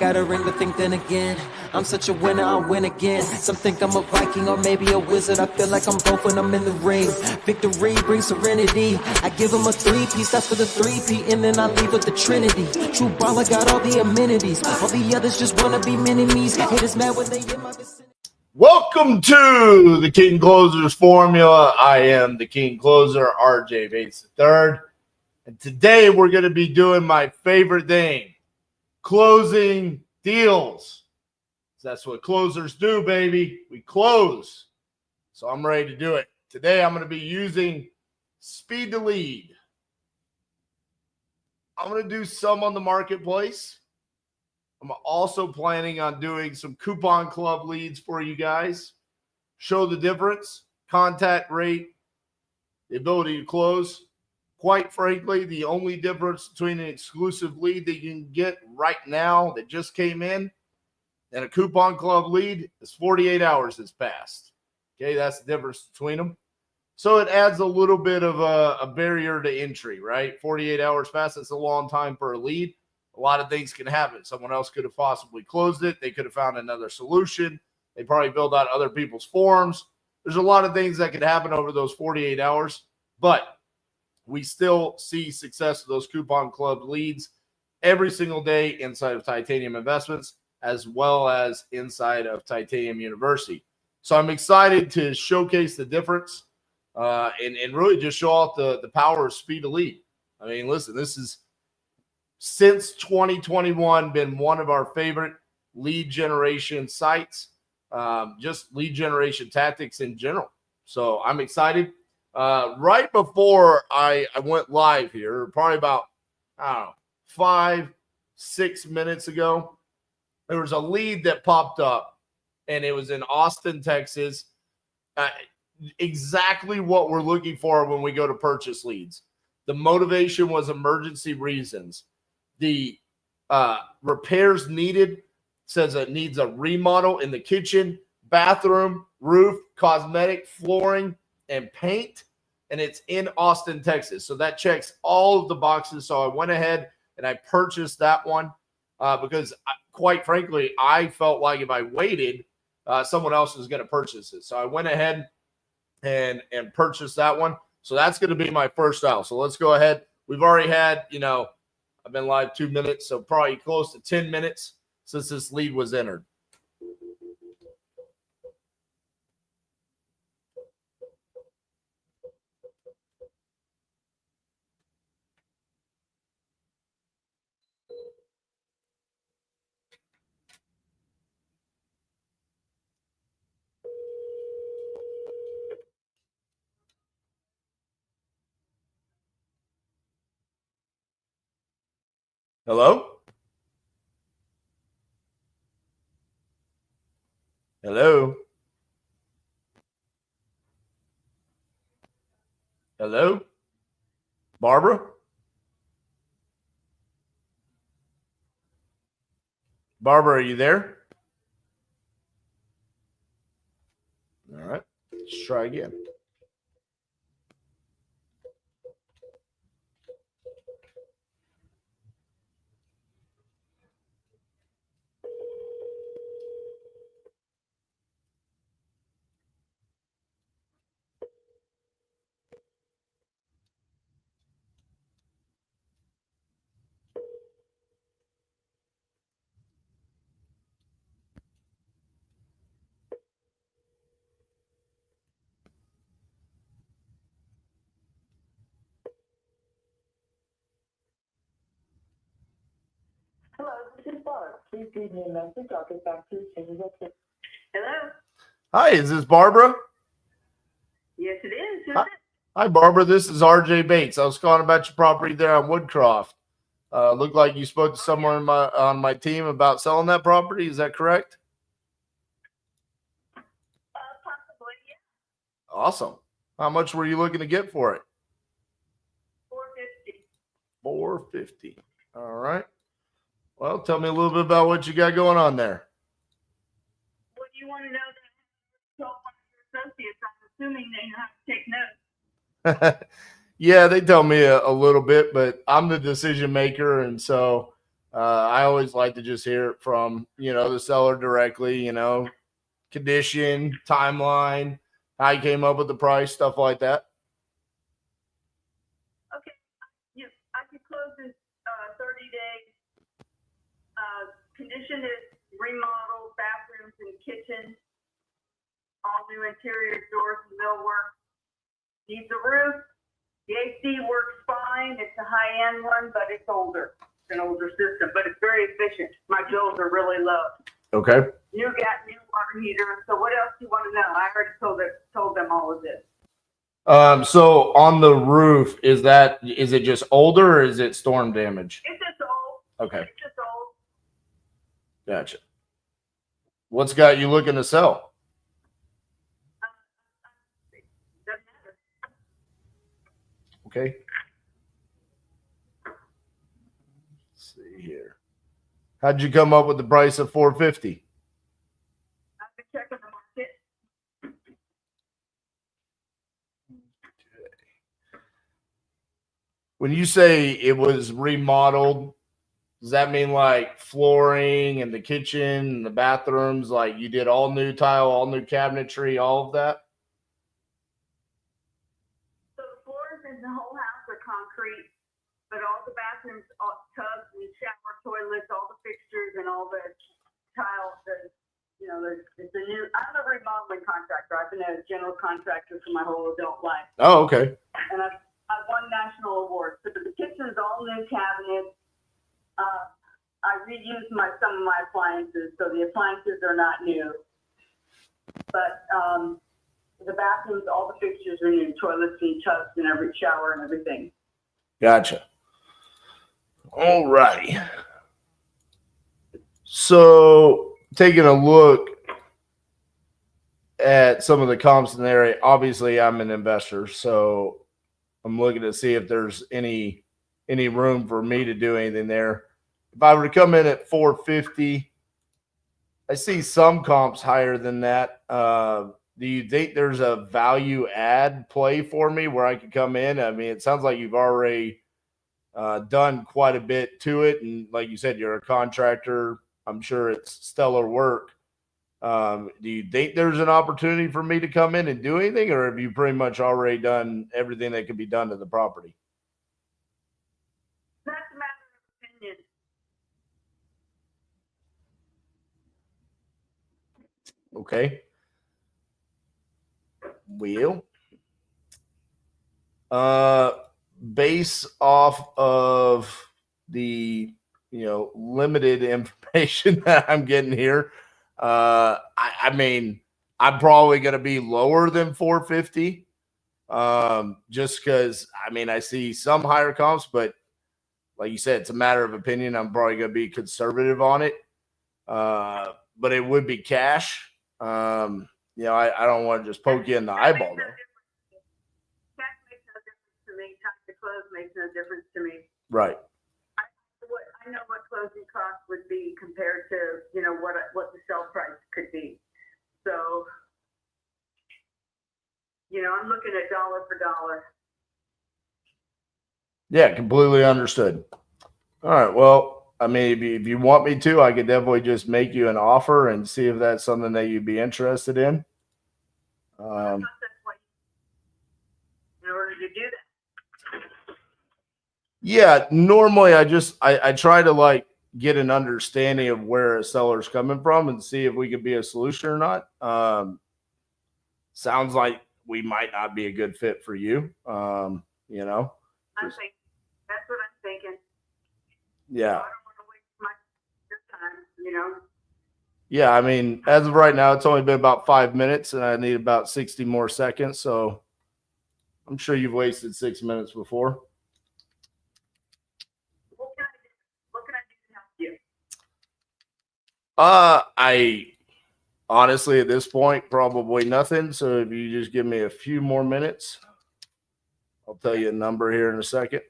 got a ring, but think then again, I'm such a winner, I'll win again. Some think I'm a Viking or maybe a wizard. I feel like I'm both when I'm in the ring. Victory brings serenity. I give them a three-piece, that's for the three-peat, and then I leave with the Trinity. True baller got all the amenities. All the others just wanna be mini-me's. Haters mad when they in my vicinity. Welcome to the King Closers Formula. I am the King Closer, RJ Bates III. And today we're going to be doing my favorite thing, closing deals. That's what closers do, baby. We close. So I'm ready to do it. Today I'm going to be using Speed to Lead. I'm going to do some on the marketplace. I'm also planning on doing some coupon club leads for you guys. Show the difference, contact rate, the ability to close. Quite frankly, the only difference between an exclusive lead that you can get right now that just came in and a coupon club lead is 48 hours has passed. Okay, that's the difference between them. So it adds a little bit of a barrier to entry, right? 48 hours past, that's a long time for a lead. A lot of things can happen. Someone else could have possibly closed it. They could have found another solution. They probably filled out other people's forms. There's a lot of things that could happen over those 48 hours, but we still see success of those coupon club leads every single day inside of Titanium Investments, as well as inside of Titanium University. So I'm excited to showcase the difference and really just show off the power of Speed to Lead. I mean, listen, this is since 2021 been one of our favorite lead generation sites, just lead generation tactics in general. So I'm excited. Right before I went live here, probably about, 5-6 minutes ago, there was a lead that popped up, and it was in Austin, Texas. Exactly what we're looking for when we go to purchase leads. The motivation was emergency reasons. The repairs needed says it needs a remodel in the kitchen, bathroom, roof, cosmetic, flooring, and paint. And it's in Austin, Texas. So that checks all of the boxes. So I went ahead and I purchased that one because, quite frankly, I felt like if I waited, someone else was going to purchase it. So I went ahead and purchased that one. So that's going to be my first house. So let's go ahead. We've already had, I've been live 2 minutes, so probably close to 10 minutes since this lead was entered. Hello? Hello? Hello? Barbara? Barbara, are you there? All right. Let's try again. Hello, this is Barb. Please leave me a message. I'll get back to you as soon as I can. Hello? Hi, is this Barbara? Yes, it is. Who's Hi, this? hi, Barbara. This is RJ Bates. I was calling about your property there on Woodcroft. Looked like you spoke to someone on my team about selling that property. Is that correct? Possibly, yeah. Awesome. How much were you looking to get for it? $450. $450. All right. Well, tell me a little bit about what you got going on there. What do you want to know? That one of your associates, I'm assuming they know how to take notes. Yeah, they tell me a little bit, but I'm the decision maker, and so I always like to just hear it from, the seller directly, condition, timeline, how you came up with the price, stuff like that. Okay. I could close in 30 days. Condition is remodeled, bathrooms and kitchen, all new interior doors and millwork. Needs a roof. The AC works fine. It's a high-end one, but it's older. It's an older system, but it's very efficient. My bills are really low. Okay. New water heater. So what else do you want to know? I already told them all of this. So on the roof, is it just older or is it storm damage? It's just old. Okay. It's just old. Gotcha. What's got you looking to sell? Doesn't matter. Okay. Let's see here. How'd you come up with the price of $450? I've been checking the market. When you say it was remodeled, does that mean like flooring and the kitchen and the bathrooms, like you did all new tile, all new cabinetry, all of that? So the floors in the whole house are concrete, but all the bathrooms, all tubs and shower toilets, all the fixtures and all the tile, it's a new. I'm a remodeling contractor. I've been a general contractor for my whole adult life. Oh, okay. And I've won national awards. So the kitchen's all new cabinets. I reused some of my appliances, so the appliances are not new. But the bathrooms, all the fixtures are new, toilets and tubs and every shower and everything. Gotcha. All righty. So taking a look at some of the comps in the area, obviously I'm an investor, so I'm looking to see if there's any room for me to do anything there. If I were to come in at 450, I see some comps higher than that. Do you think there's a value add play for me where I could come in? I mean, it sounds like you've already done quite a bit to it. And like you said, you're a contractor. I'm sure it's stellar work. Do you think there's an opportunity for me to come in and do anything, or have you pretty much already done everything that can be done to the property? That's a matter of opinion. Okay. Well, base off of the limited information that I'm getting here, I mean, I'm probably going to be lower than 450, just because I see some higher comps, but like you said, it's a matter of opinion. I'm probably going to be conservative on it, but it would be cash. I don't want to just poke you in the eyeball though. Cash makes no difference to me. Time to close makes no difference to me. Right. I know what closing costs would be compared to what the sell price could be. So I'm looking at dollar for dollar. Yeah, completely understood. All right. Well, I mean, if you want me to, I could definitely just make you an offer and see if that's something that you'd be interested in. In order to do that. Yeah, normally I try to like get an understanding of where a seller's coming from and see if we could be a solution or not. Sounds like we might not be a good fit for you. I'm thinking that's what I'm thinking. Yeah. I don't want to waste your time, Yeah, I mean, as of right now, it's only been about 5 minutes, and I need about 60 more seconds. So I'm sure you've wasted 6 minutes before. What can I do? What can I do to help you? I honestly, at this point, probably nothing. So if you just give me a few more minutes, I'll tell you a number here in a second.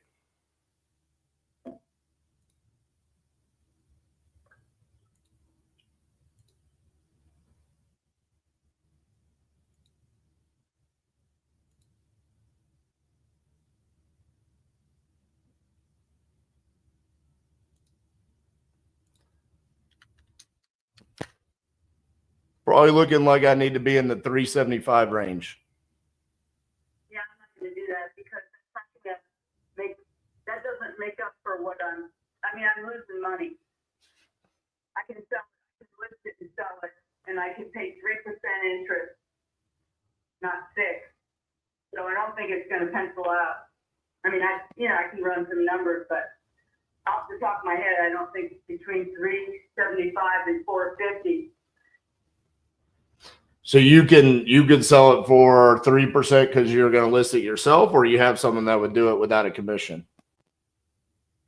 Probably looking like I need to be in the 375 range. Yeah, I'm not going to do that because that doesn't make up for what I'm losing money. I can list it and sell it, and I can pay 3% interest, not 6. So I don't think it's going to pencil out. I can run some numbers, but off the top of my head, I don't think it's between 375 and 450. So you can sell it for 3% because you're going to list it yourself, or you have someone that would do it without a commission.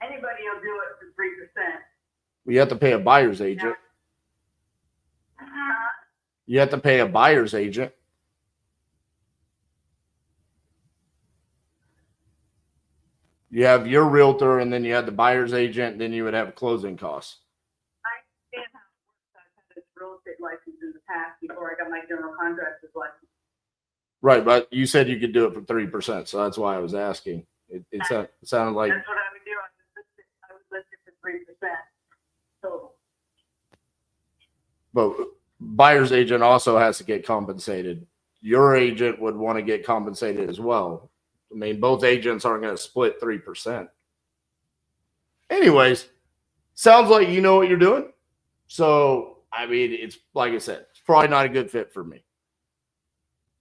Anybody will do it for 3%. You have to pay a buyer's agent. You have to pay a buyer's agent. You have your realtor, and then you have the buyer's agent, then you would have closing costs. I understand how it works. I've had this real estate license in the past before I got my general contractor's license. Right, but you said you could do it for 3%, so that's why I was asking. It sounded like that's what I would do. I would list it for 3% total. But buyer's agent also has to get compensated. Your agent would want to get compensated as well. I mean, both agents aren't going to split 3%. Anyways, sounds like you know what you're doing. So, I mean, it's like I said, it's probably not a good fit for me.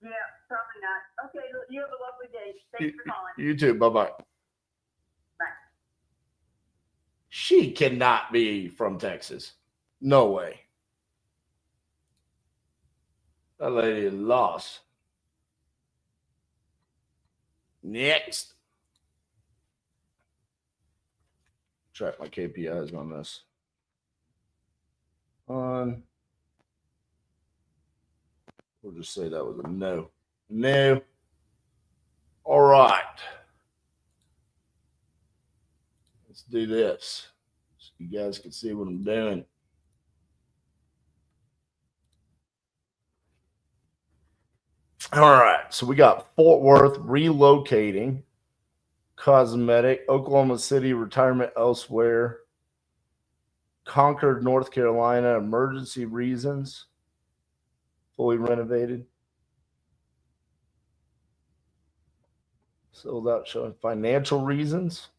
Yeah, probably not. Okay, you have a lovely day. Thanks for calling. You too. Bye-bye. Bye. She cannot be from Texas. No way. That lady is lost. Next. Track my KPIs on this. We'll just say that was a no. No. All right. Let's do this so you guys can see what I'm doing. All right. So we got Fort Worth relocating, cosmetic, Oklahoma City retirement elsewhere, Concord, North Carolina, emergency reasons, fully renovated. Sold out showing financial reasons.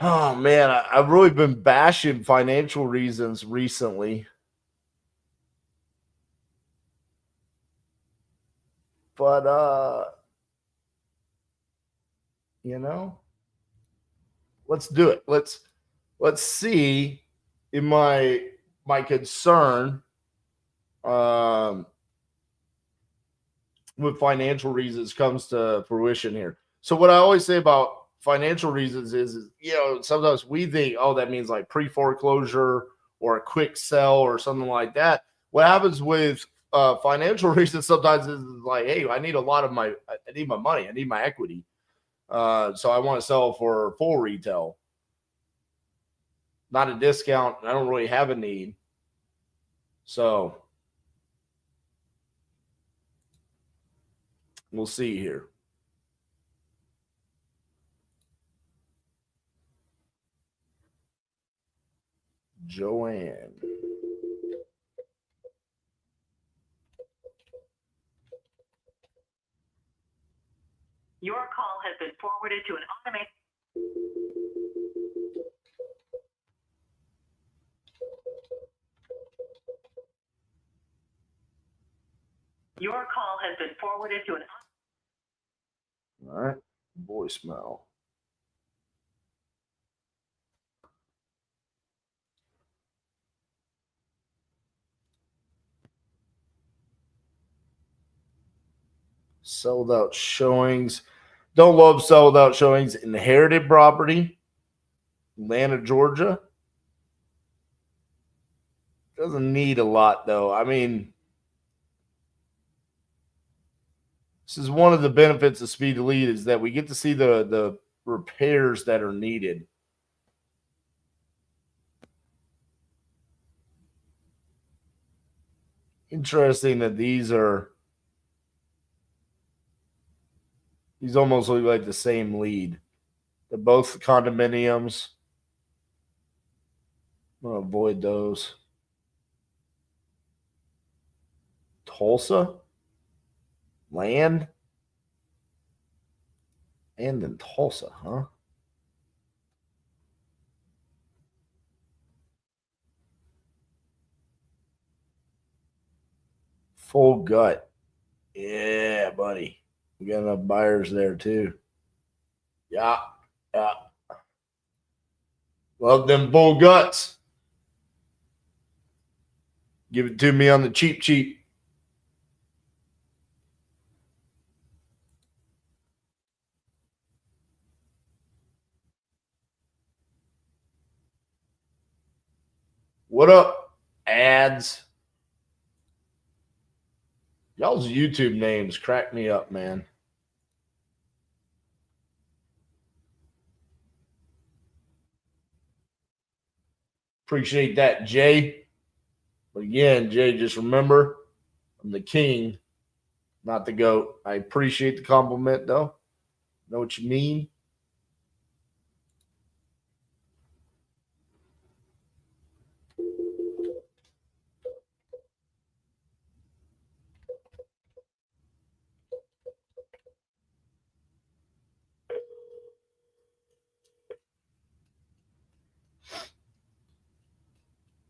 Oh man, I've really been bashing financial reasons recently. But let's do it. Let's see if my concern with financial reasons comes to fruition here. So what I always say about financial reasons is sometimes we think, oh, that means like pre-foreclosure or a quick sell or something like that. What happens with financial reasons sometimes is like, hey, I need my money. I need my equity. So I want to sell for full retail, not a discount. I don't really have a need. So we'll see here. Joanne. Your call has been forwarded to an automated. Your call has been forwarded to an. All right. Voicemail. Sold out showings. Don't love sold out showings. Inherited property. Atlanta, Georgia. Doesn't need a lot, though. I mean, this is one of the benefits of Speed to Lead is that we get to see the repairs that are needed. Interesting that these almost look like the same lead. They're both condominiums. I'm gonna avoid those. Tulsa, land, and in Tulsa, huh? Full gut. Yeah, buddy. We got enough buyers there too. Yeah, yeah. Love them bull guts. Give it to me on the cheap, cheap. What up, ads? Y'all's YouTube names crack me up, man. Appreciate that, Jay. But again, Jay, just remember I'm the king, not the goat. I appreciate the compliment, though. Know what you mean?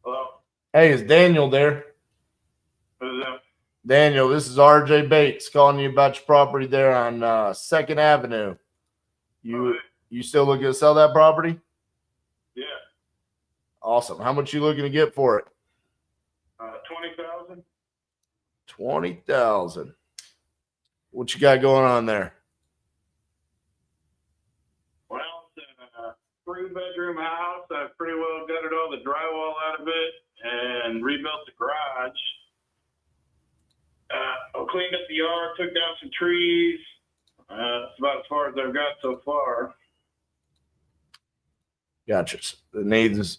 Hello. Hey, is Daniel there? Who's that? Daniel, this is RJ Bates calling you about your property there on 2nd Avenue. You still looking to sell that property? Yeah. Awesome. How much you looking to get for it? 20,000. 20,000. What you got going on there? Well, it's a 3-bedroom house. I've pretty well gutted all the drywall out of it and rebuilt the garage. I cleaned up the yard, took down some trees. That's about as far as I've got so far. Gotcha. It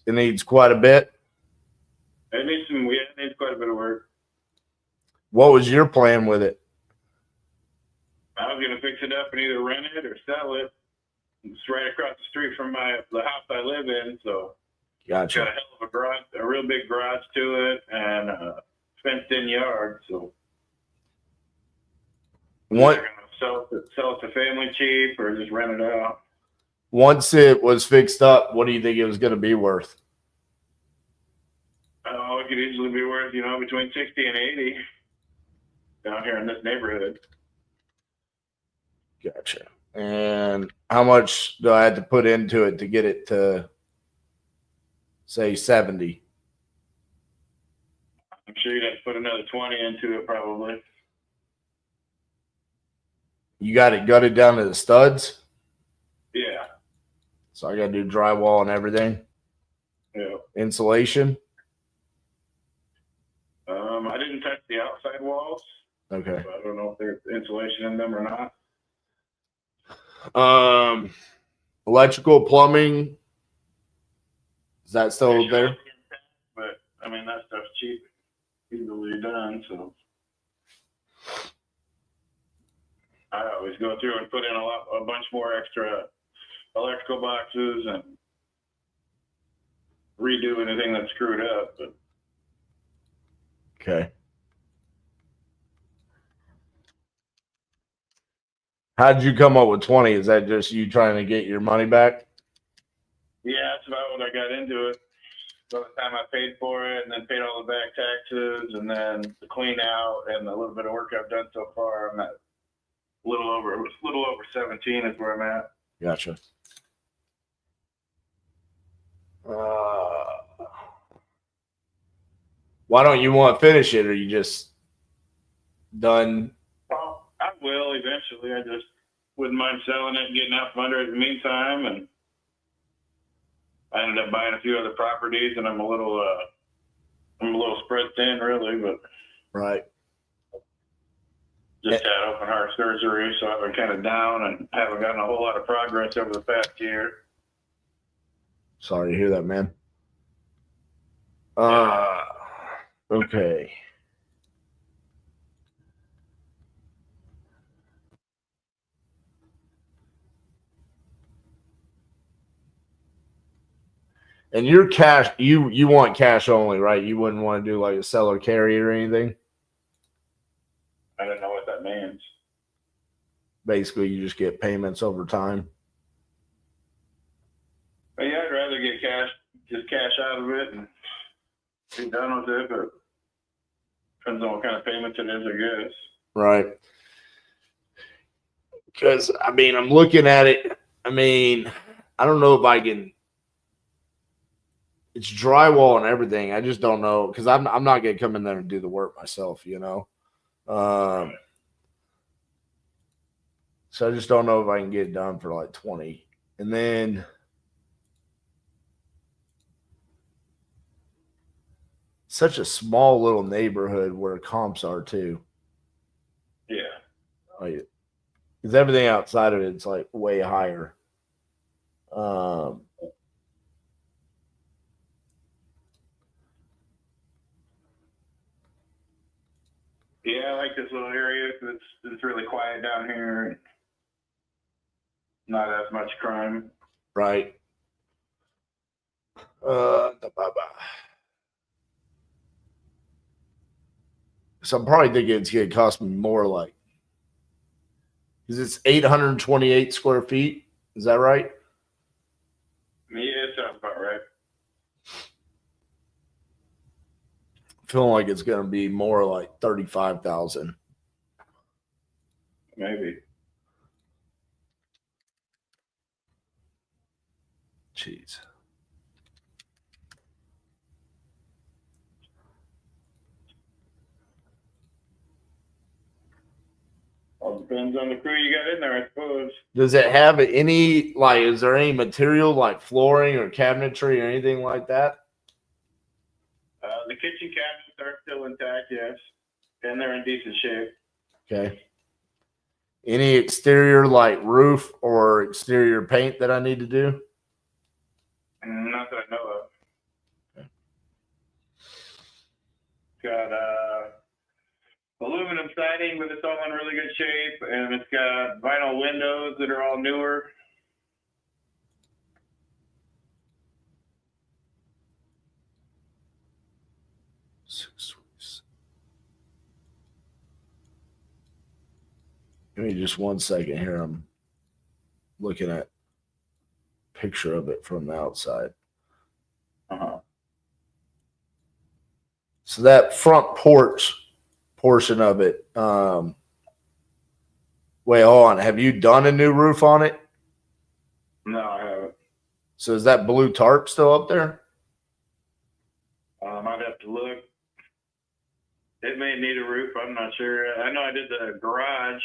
needs quite a bit. It needs quite a bit of work. What was your plan with it? I was gonna fix it up and either rent it or sell it. It's right across the street from the house I live in, so Gotcha. got a hell of a garage, a real big garage to it, and a fenced-in yard. So What? I'm gonna sell it to family cheap or just rent it out. Once it was fixed up, what do you think it was going to be worth? Oh, it could easily be worth, between 60 and 80 down here in this neighborhood. Gotcha. And how much do I have to put into it to get it to, say, 70? I'm sure you'd have to put another 20 into it probably. You got it gutted down to the studs? Yeah. So I got to do drywall and everything? Yeah. Insulation? I didn't touch the outside walls. Okay. So I don't know if there's insulation in them or not. Electrical, plumbing, is that still there? But I mean, that stuff's cheap, easily done. So I always go through and put in a bunch more extra electrical boxes and redo anything that's screwed up. But Okay. How did you come up with 20? Is that just you trying to get your money back? yeah, that's about what I got into it. By the time I paid for it and then paid all the back taxes and then the clean out and the little bit of work I've done so far, I'm at a little over 17 is where I'm at. Gotcha. Why don't you want to finish it? Or you just done? Well, I will eventually. I just wouldn't mind selling it and getting out from under it in the meantime. And I ended up buying a few other properties, and I'm a little spread thin, really. But Right. just had open heart surgery, so I've been kind of down and haven't gotten a whole lot of progress over the past year. Sorry to hear that, man. Okay. And your cash, you want cash only, right? You wouldn't want to do like a seller carry or anything. I don't know what that means. Basically, you just get payments over time. But yeah, I'd rather get just cash out of it and be done with it, but depends on what kind of payments it is, I guess. Right. Because, I mean, I'm looking at it. I mean, I don't know if I can. It's drywall and everything. I just don't know because I'm not going to come in there and do the work myself, you know. So I just don't know if I can get it done for like 20. And then such a small little neighborhood where comps are too. Yeah. Like, because everything outside of it's like way higher. Yeah, I like this little area because it's really quiet down here. Not as much crime. Right. So I'm probably thinking it's going to cost me more, like, because it's 828 square feet. Is that right? Yeah, sounds about right. Feeling like it's going to be more like 35,000. Maybe. Jeez. All depends on the crew you got in there, I suppose. Does it have any, like, is there any material like flooring or cabinetry or anything like that? The kitchen cabinets are still intact, yes. And they're in decent shape. Okay. Any exterior like roof or exterior paint that I need to do? Not that I know of. Okay. Got aluminum siding, but it's all in really good shape, and it's got vinyl windows that are all newer. Give me just 1 second here. I'm looking at a picture of it from the outside. Uh-huh. So that front porch portion of it, wait, hold on. Have you done a new roof on it? No, I haven't. So is that blue tarp still up there? I'd have to look. It may need a roof. I'm not sure. I know I did the garage.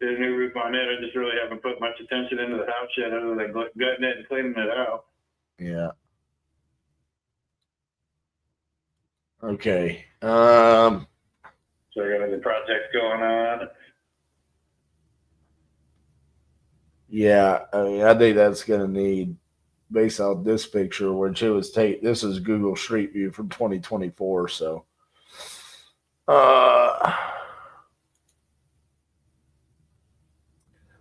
Did a new roof on it. I just really haven't put much attention into the house yet other than gutting it and cleaning it out. Yeah. Okay. So I got other projects going on. Yeah, I mean, I think that's going to need, based on this picture, which it was this is Google Street View from 2024. So,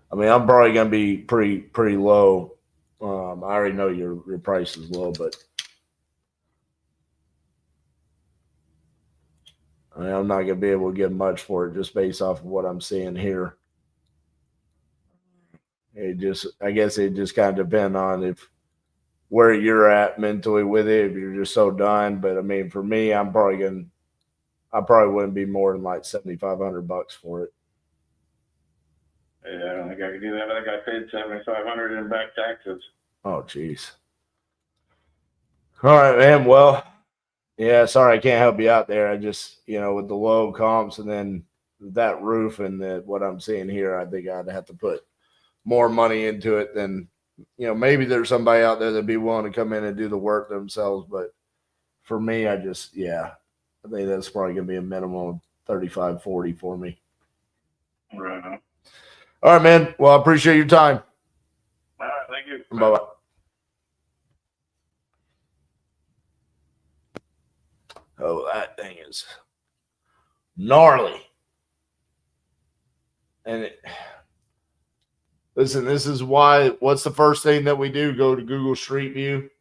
I mean, I'm probably going to be pretty low. I already know your price is low, but I mean, I'm not going to be able to get much for it just based off of what I'm seeing here. I guess it just kind of depends on where you're at mentally with it, if you're just so done. But I mean, for me, I probably wouldn't be more than like $7,500 for it. Yeah, I don't think I could do that. I think I paid $7,500 in back taxes. Oh, geez. All right, man. Well, yeah, sorry I can't help you out there. I just, with the low comps and then that roof and what I'm seeing here, I think I'd have to put more money into it than, maybe there's somebody out there that'd be willing to come in and do the work themselves. But for me, I think that's probably going to be a minimum of 35, 40 for me. Right on. All right, man. Well, I appreciate your time. All right, thank you. Bye-bye. Oh, that thing is gnarly. And listen, this is why, what's the first thing that we do? Go to Google Street View.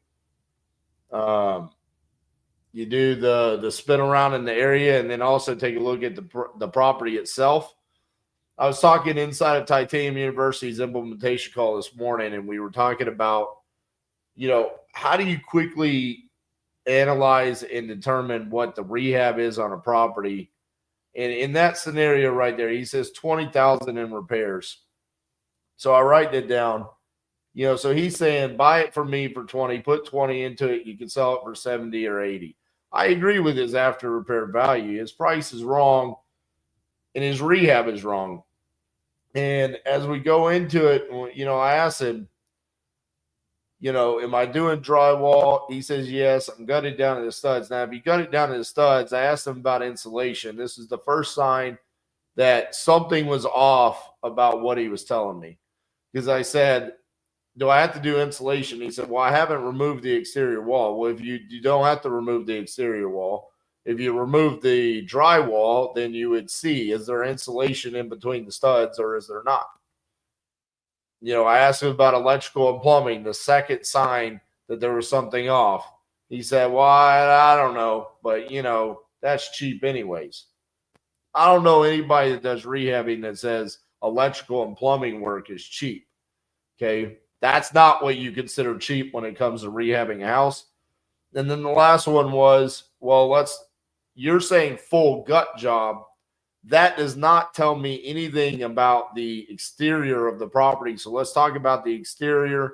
You do the spin around in the area, and then also take a look at the property itself. I was talking inside of Titanium University's implementation call this morning, and we were talking about, how do you quickly analyze and determine what the rehab is on a property? And in that scenario right there, he says 20,000 in repairs. So I write that down. So he's saying buy it from me for 20, put 20 into it, you can sell it for 70 or 80. I agree with his after repair value. His price is wrong and his rehab is wrong. And as we go into it, I asked him, am I doing drywall? He says, yes, I'm gutted down to the studs. Now, if you gut it down to the studs, I asked him about insulation. This is the first sign that something was off about what he was telling me. Because I said, do I have to do insulation? He said, well, I haven't removed the exterior wall. Well, if you don't have to remove the exterior wall. If you remove the drywall, then you would see, is there insulation in between the studs or is there not? I asked him about electrical and plumbing, the second sign that there was something off. He said, well, I don't know, but, that's cheap anyways. I don't know anybody that does rehabbing that says electrical and plumbing work is cheap, okay? That's not what you consider cheap when it comes to rehabbing a house. And then the last one was, you're saying full gut job. That does not tell me anything about the exterior of the property. So let's talk about the exterior,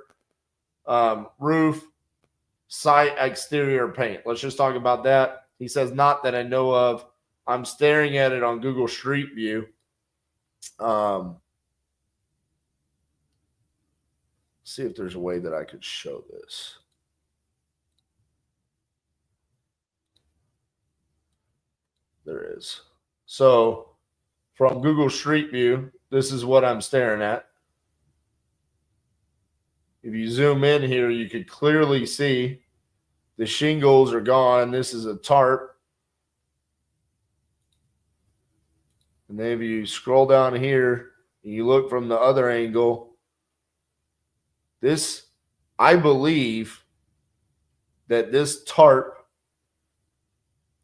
roof, site, exterior paint. Let's just talk about that. He says, not that I know of. I'm staring at it on Google Street View. See if there's a way that I could show this. There is. So from Google Street View, this is what I'm staring at. If you zoom in here, you could clearly see the shingles are gone. This is a tarp. And then if you scroll down here and you look from the other angle, this, I believe that this tarp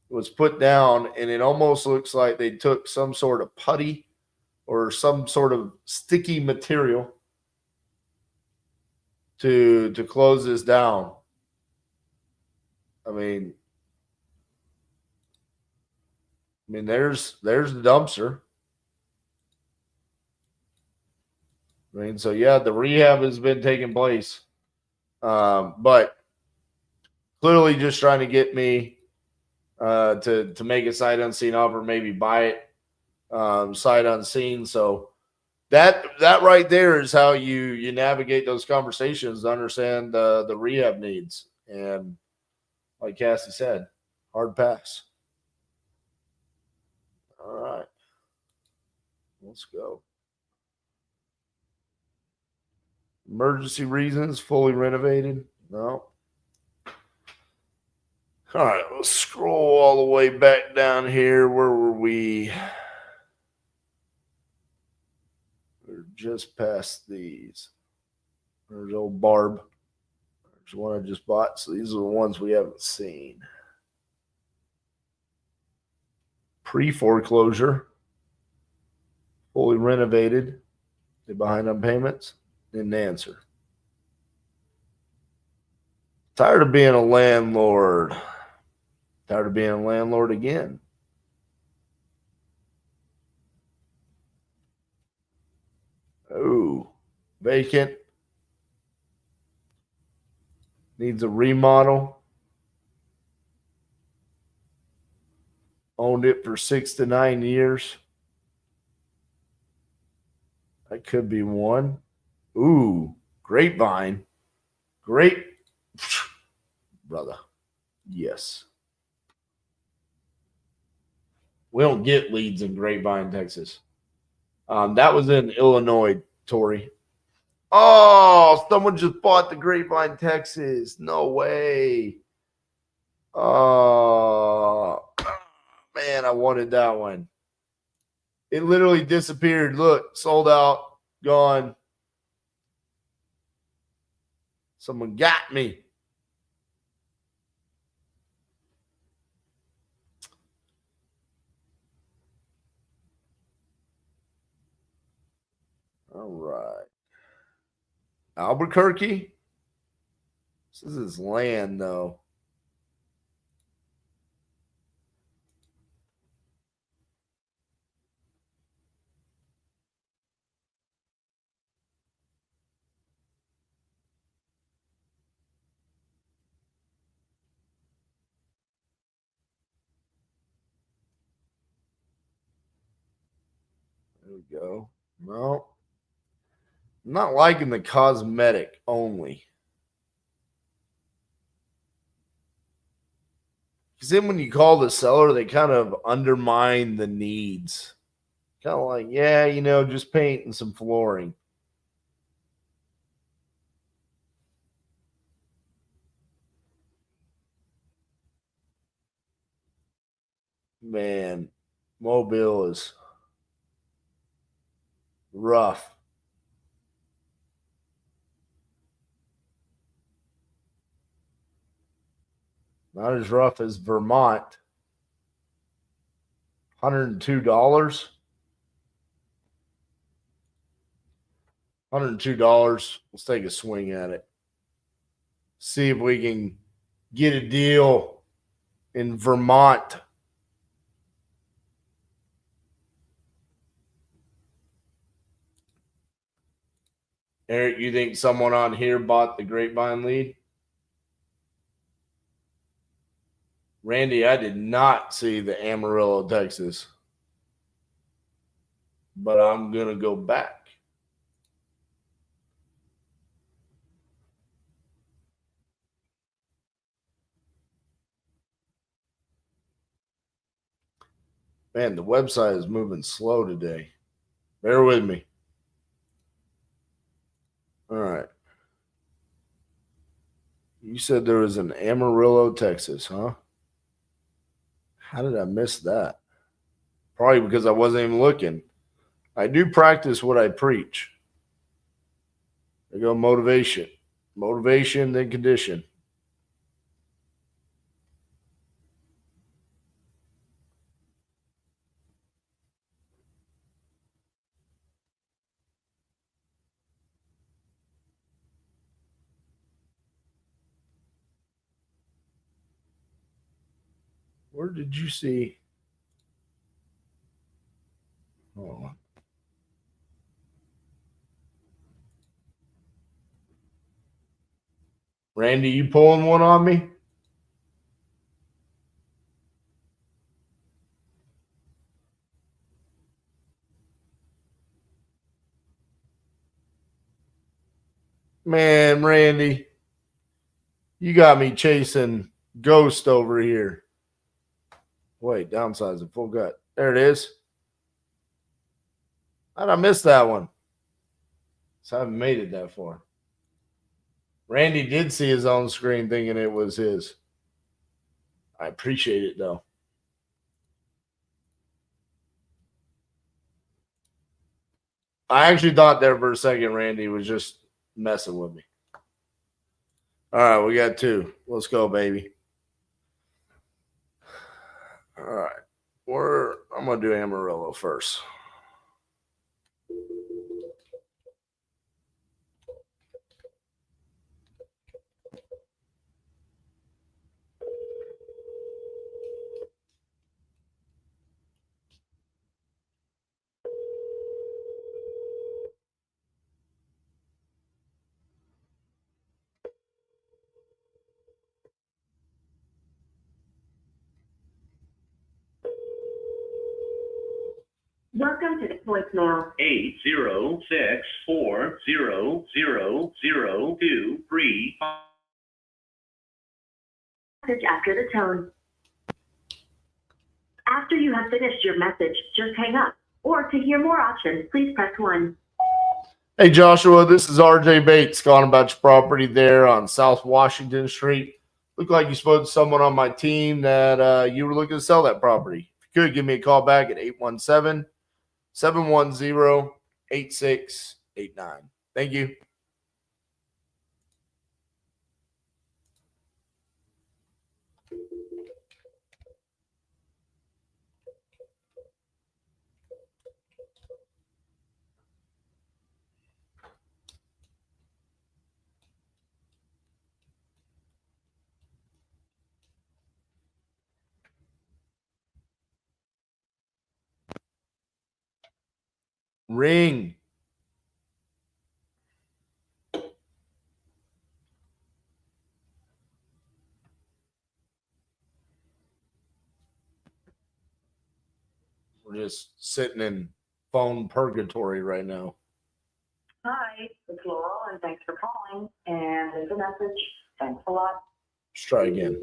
was put down, and it almost looks like they took some sort of putty or some sort of sticky material to close this down. I mean, there's the dumpster. So yeah, the rehab has been taking place, but clearly just trying to get me to make a sight unseen offer, maybe buy it sight unseen. So that right there is how you navigate those conversations to understand the rehab needs. And like Cassie said, hard pass. All right, let's go. Emergency reasons, fully renovated. No. All right, let's scroll all the way back down here. Where were we? We're just past these. There's old Barb. There's one I just bought. So these are the ones we haven't seen. Pre-foreclosure. Fully renovated. They're behind on payments. Didn't answer. Tired of being a landlord. Tired of being a landlord again. Oh, vacant. Needs a remodel. Owned it for 6 to 9 years. That could be one. Ooh, Grapevine. Great. Brother. Yes. We don't get leads in Grapevine, Texas. That was in Illinois, Tori. Oh, someone just bought the Grapevine, Texas. No way. Oh, man, I wanted that one. It literally disappeared. Look, sold out, gone. Someone got me. right. Albuquerque? This is his land, though. There we go. No. I'm not liking the cosmetic only. Because then when you call the seller, they kind of undermine the needs. Kind of like, yeah, just paint and some flooring. Man, Mobile is rough. Not as rough as Vermont. $102. $102. Let's take a swing at it. See if we can get a deal in Vermont. Eric, you think someone on here bought the Grapevine lead? Randy, I did not see the Amarillo, Texas. But I'm going to go back. Man, the website is moving slow today. Bear with me. All right. You said there was an Amarillo, Texas, huh? How did I miss that? Probably because I wasn't even looking. I do practice what I preach. There you go, motivation. Motivation, then condition. Where did you see? Oh. Randy, you pulling one on me? Man, Randy, you got me chasing Ghost over here. Wait, downsize and full gut. There it is. How'd I miss that one? So I haven't made it that far. Randy did see his own screen thinking it was his. I appreciate it, though. I actually thought there for a second Randy was just messing with me. All right, we got two. Let's go, baby. All right. I'm going to do Amarillo first. Welcome to the voicemail. 80640000235. Message after the tone. After you have finished your message, just hang up. Or to hear more options, please press 1. Hey, Joshua, this is RJ Bates calling about your property there on South Washington Street. Looked like you spoke to someone on my team that you were looking to sell that property. If you could, give me a call back at 817-710-8689. Thank you. Ring. We're just sitting in phone purgatory right now. Hi, it's Laurel, and thanks for calling. And there's a message. Thanks a lot. Let's try again.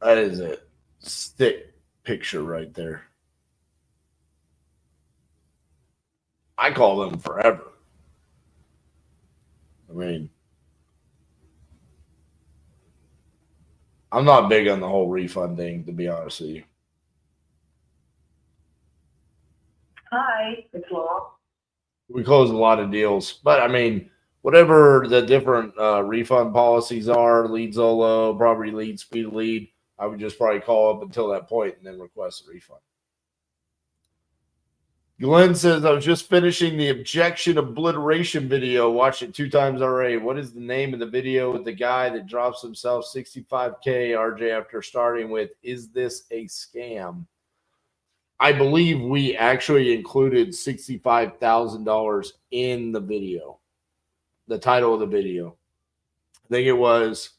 That is a stick picture right there. I call them forever. I mean, I'm not big on the whole refund thing, to be honest with you. Hi, it's Laurel. We close a lot of deals, but I mean, whatever the different refund policies are, lead Zolo, property lead, speed lead, I would just probably call up until that point and then request a refund. Glenn says, I was just finishing the objection obliteration video. Watched it 2 times already. What is the name of the video with the guy that drops himself $65K, RJ, after starting with, is this a scam? I believe we actually included $65,000 in the video, the title of the video. I think it was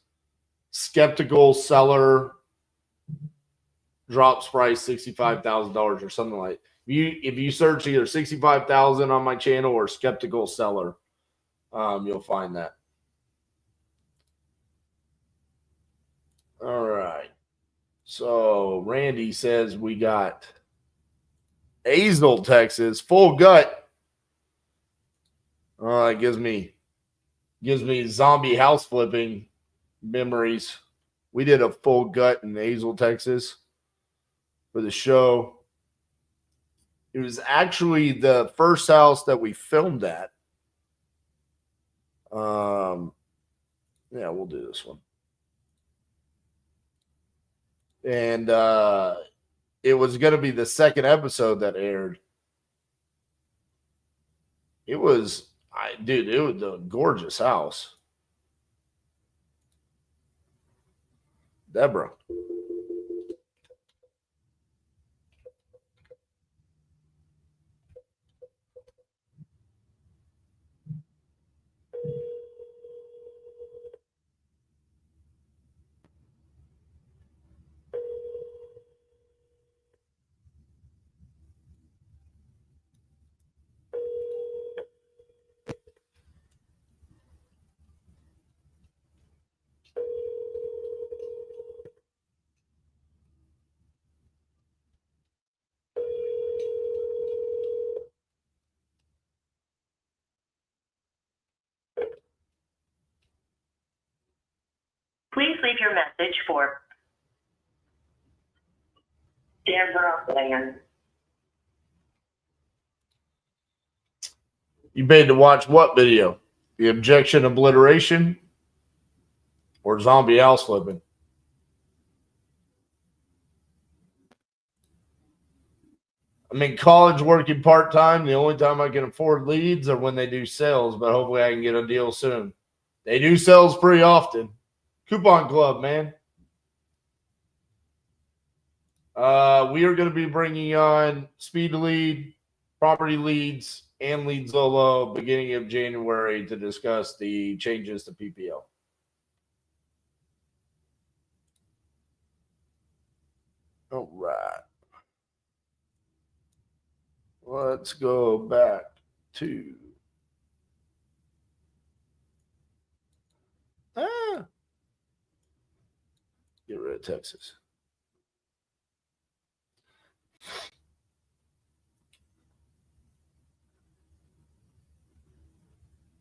Skeptical Seller Drops Price $65,000 or something like that. If you search either 65,000 on my channel or Skeptical Seller, you'll find that. All right. So Randy says we got Azle, Texas, full gut. It gives me zombie house flipping memories. We did a full gut in Azle, Texas for the show. It was actually the first house that we filmed at. Yeah, we'll do this one. And it was going to be the second episode that aired. It was a gorgeous house. Deborah. Please leave your message for Deborah. You paid to watch what video? The objection obliteration or zombie house flipping? I'm in college working part-time. The only time I can afford leads are when they do sales, but hopefully I can get a deal soon. They do sales pretty often. Coupon Club, man. We are going to be bringing on Speed Lead, Property Leads, and Lead Zolo beginning of January to discuss the changes to PPO. All right. Let's go back to get rid of Texas.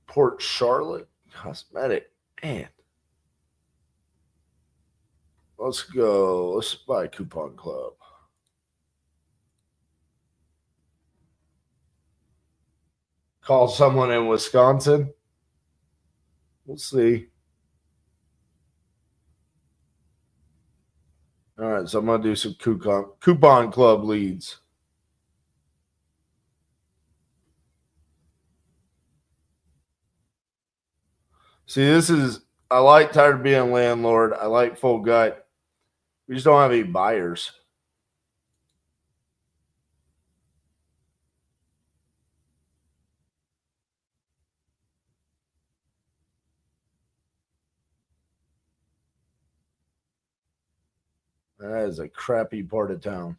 Port Charlotte Cosmetic. Man. Let's go. Let's buy Coupon Club. Call someone in Wisconsin. We'll see. All right, so I'm going to do some Coupon Club leads. See, I like tired of being a landlord. I like full gut. We just don't have any buyers. That is a crappy part of town.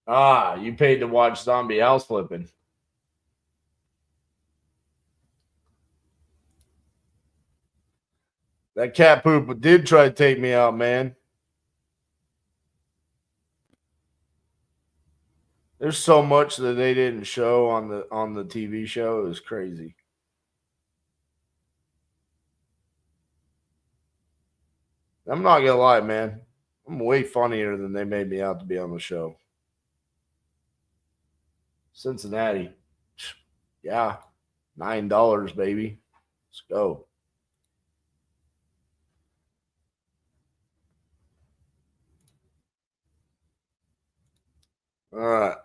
Ah, you paid to watch zombie house flipping. That cat poop did try to take me out, man. There's so much that they didn't show on the TV show. It was crazy. I'm not gonna lie, man. I'm way funnier than they made me out to be on the show. Cincinnati. Yeah. $9, baby. Let's go. All right.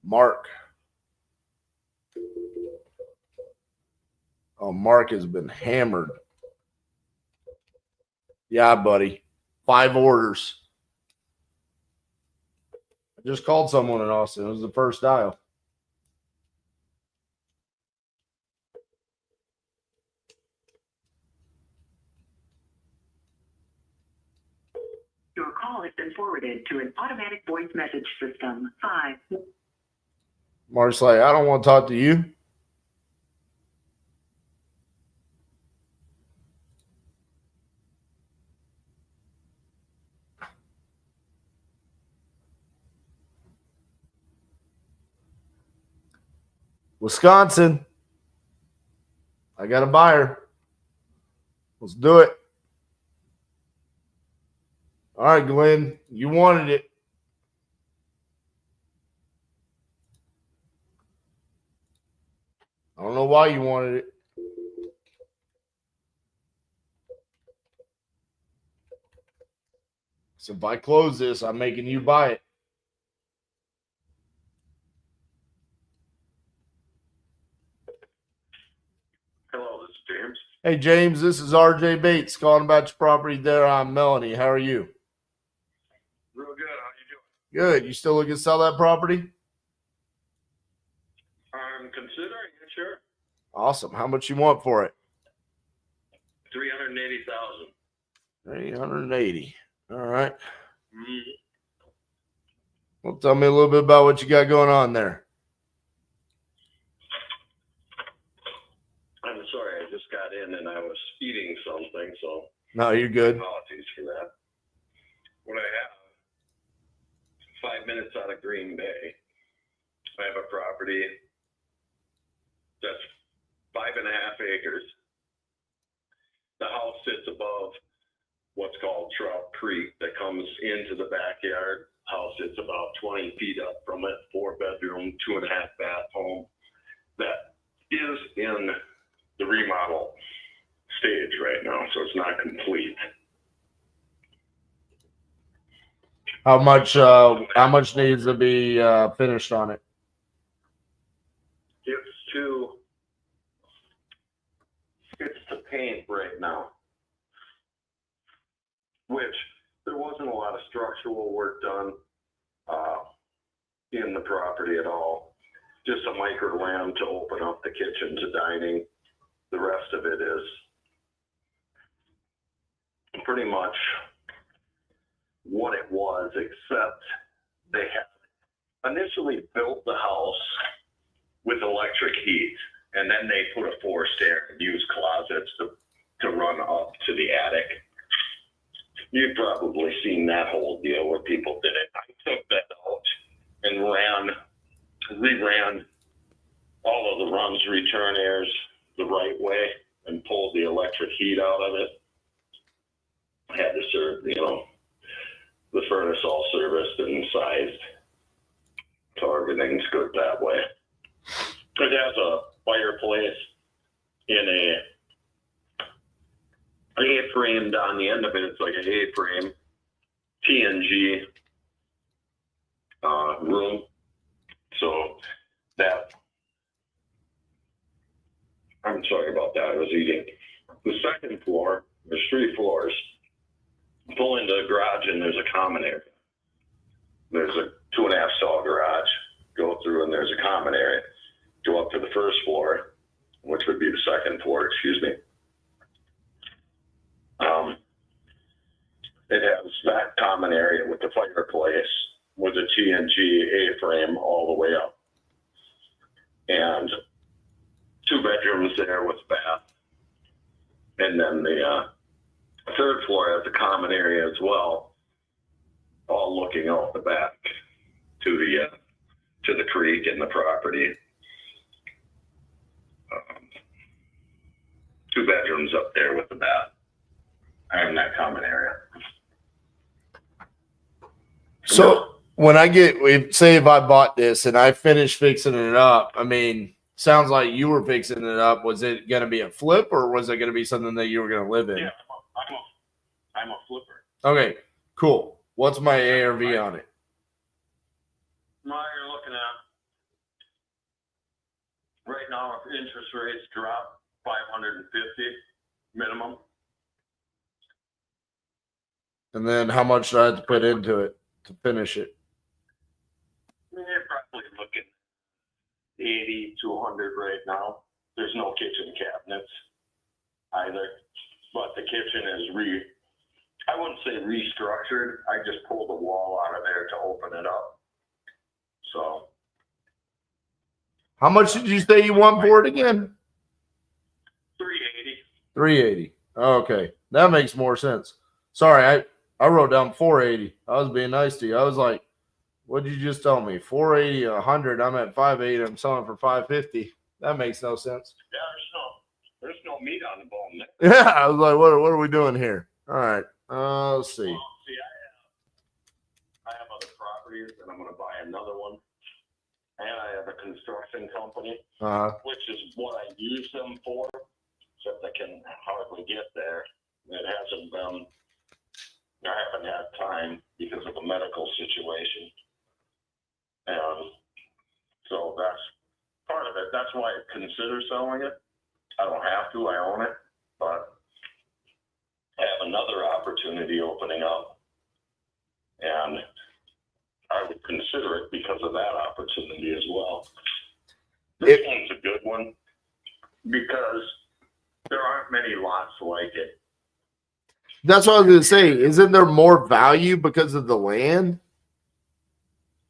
Mark. Oh, Mark has been hammered. Yeah, buddy. 5 orders. I just called someone in Austin. It was the first dial. Your call has been forwarded to an automatic voice message system. 5. Mark's like, I don't want to talk to you. Wisconsin. I got a buyer. Let's do it. All right, Glenn. You wanted it. I don't know why you wanted it. So if I close this, I'm making you buy it. Hello, this is James. Hey, James, this is RJ Bates calling about your property there on Melanie. How are you? Real good. How you doing? Good. You still looking to sell that property? I'm considering it, sure. Awesome. How much you want for it? 380,000. 380. All right. Mm-hmm. Well, tell me a little bit about what you got going on there. I'm sorry, I just got in and I was eating something, so No, you're good. apologies for that. What I have, 5 minutes out of Green Bay, I have a property that's 5.5 acres. The house sits above what's called Trout Creek that comes into the backyard. House sits about 20 feet up from it, 4-bedroom, 2.5-bath home that is in the remodel stage right now, so it's not complete. How much needs to be finished on it? It's to paint right now, which there wasn't a lot of structural work done in the property at all. Just a micro lam to open up the kitchen to dining. The rest of it is pretty much what it was, except they had initially built the house with electric heat, and then they put a forced air and used closets to run up to the attic. You've probably seen that whole deal where people did it. I took that out and reran all of the runs, return airs the right way and pulled the electric heat out of it. I had to serve, the furnace all serviced and sized, so everything's good that way. It has a fireplace in A-framed on the end of it. It's like an A-frame TNG room. So that, I'm sorry about that. I was eating. The second floor, there's 3 floors. Pull into the garage and there's a common area. There's a 2.5 stall garage. Go through and there's a common area. Go up to the first floor, which would be the second floor, excuse me. It has that common area with the fireplace with a TNG A-frame all the way up. And 2 bedrooms there with a bath. And then the third floor has a common area as well, all looking out the back to the creek and the property. 2 bedrooms up there with the bath and that common area. So when say if I bought this and I finished fixing it up, I mean, sounds like you were fixing it up. Was it going to be a flip or was it going to be something that you were going to live in? Yeah, I'm a flipper. Okay, cool. What's my ARV on it? Well, you're looking at right now, if interest rates drop 550 minimum. And then how much do I have to put into it to finish it? You're probably looking 80 to 100 right now. There's no kitchen cabinets either, but the kitchen is I wouldn't say restructured. I just pulled the wall out of there to open it up. So. How much did you say you want for it again? 380. 380. Okay, that makes more sense. Sorry, I wrote down 480. I was being nice to you. I was like, what did you just tell me? 480, 100. I'm at 580. I'm selling for 550. That makes no sense. Yeah, there's no meat on the bone there. Yeah, I was like, what are we doing here? All right, let's see. Well, see, I have other properties, and I'm going to buy another one. And I have a construction company, which is what I use them for, except I can hardly get there. It hasn't been, I haven't had time because of the medical situation. And so that's part of it. That's why I consider selling it. I don't have to, I own it, but I have another opportunity opening up. And I would consider it because of that opportunity as well. This one's a good one because there aren't many lots like it. That's what I was going to say. Isn't there more value because of the land?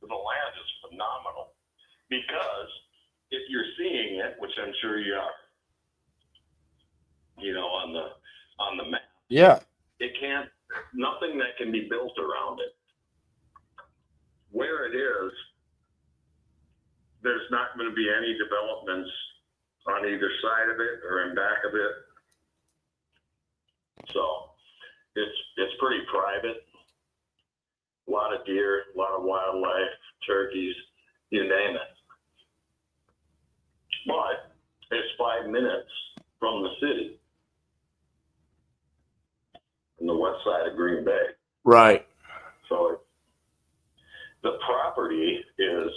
The land is phenomenal because if you're seeing it, which I'm sure you are, on the map. Yeah. Nothing that can be built around it. Where it is, there's not going to be any developments on either side of it or in back of it. So it's pretty private. A lot of deer, a lot of wildlife, turkeys, you name it. But it's 5 minutes from the city on the west side of Green Bay. Right. So the property is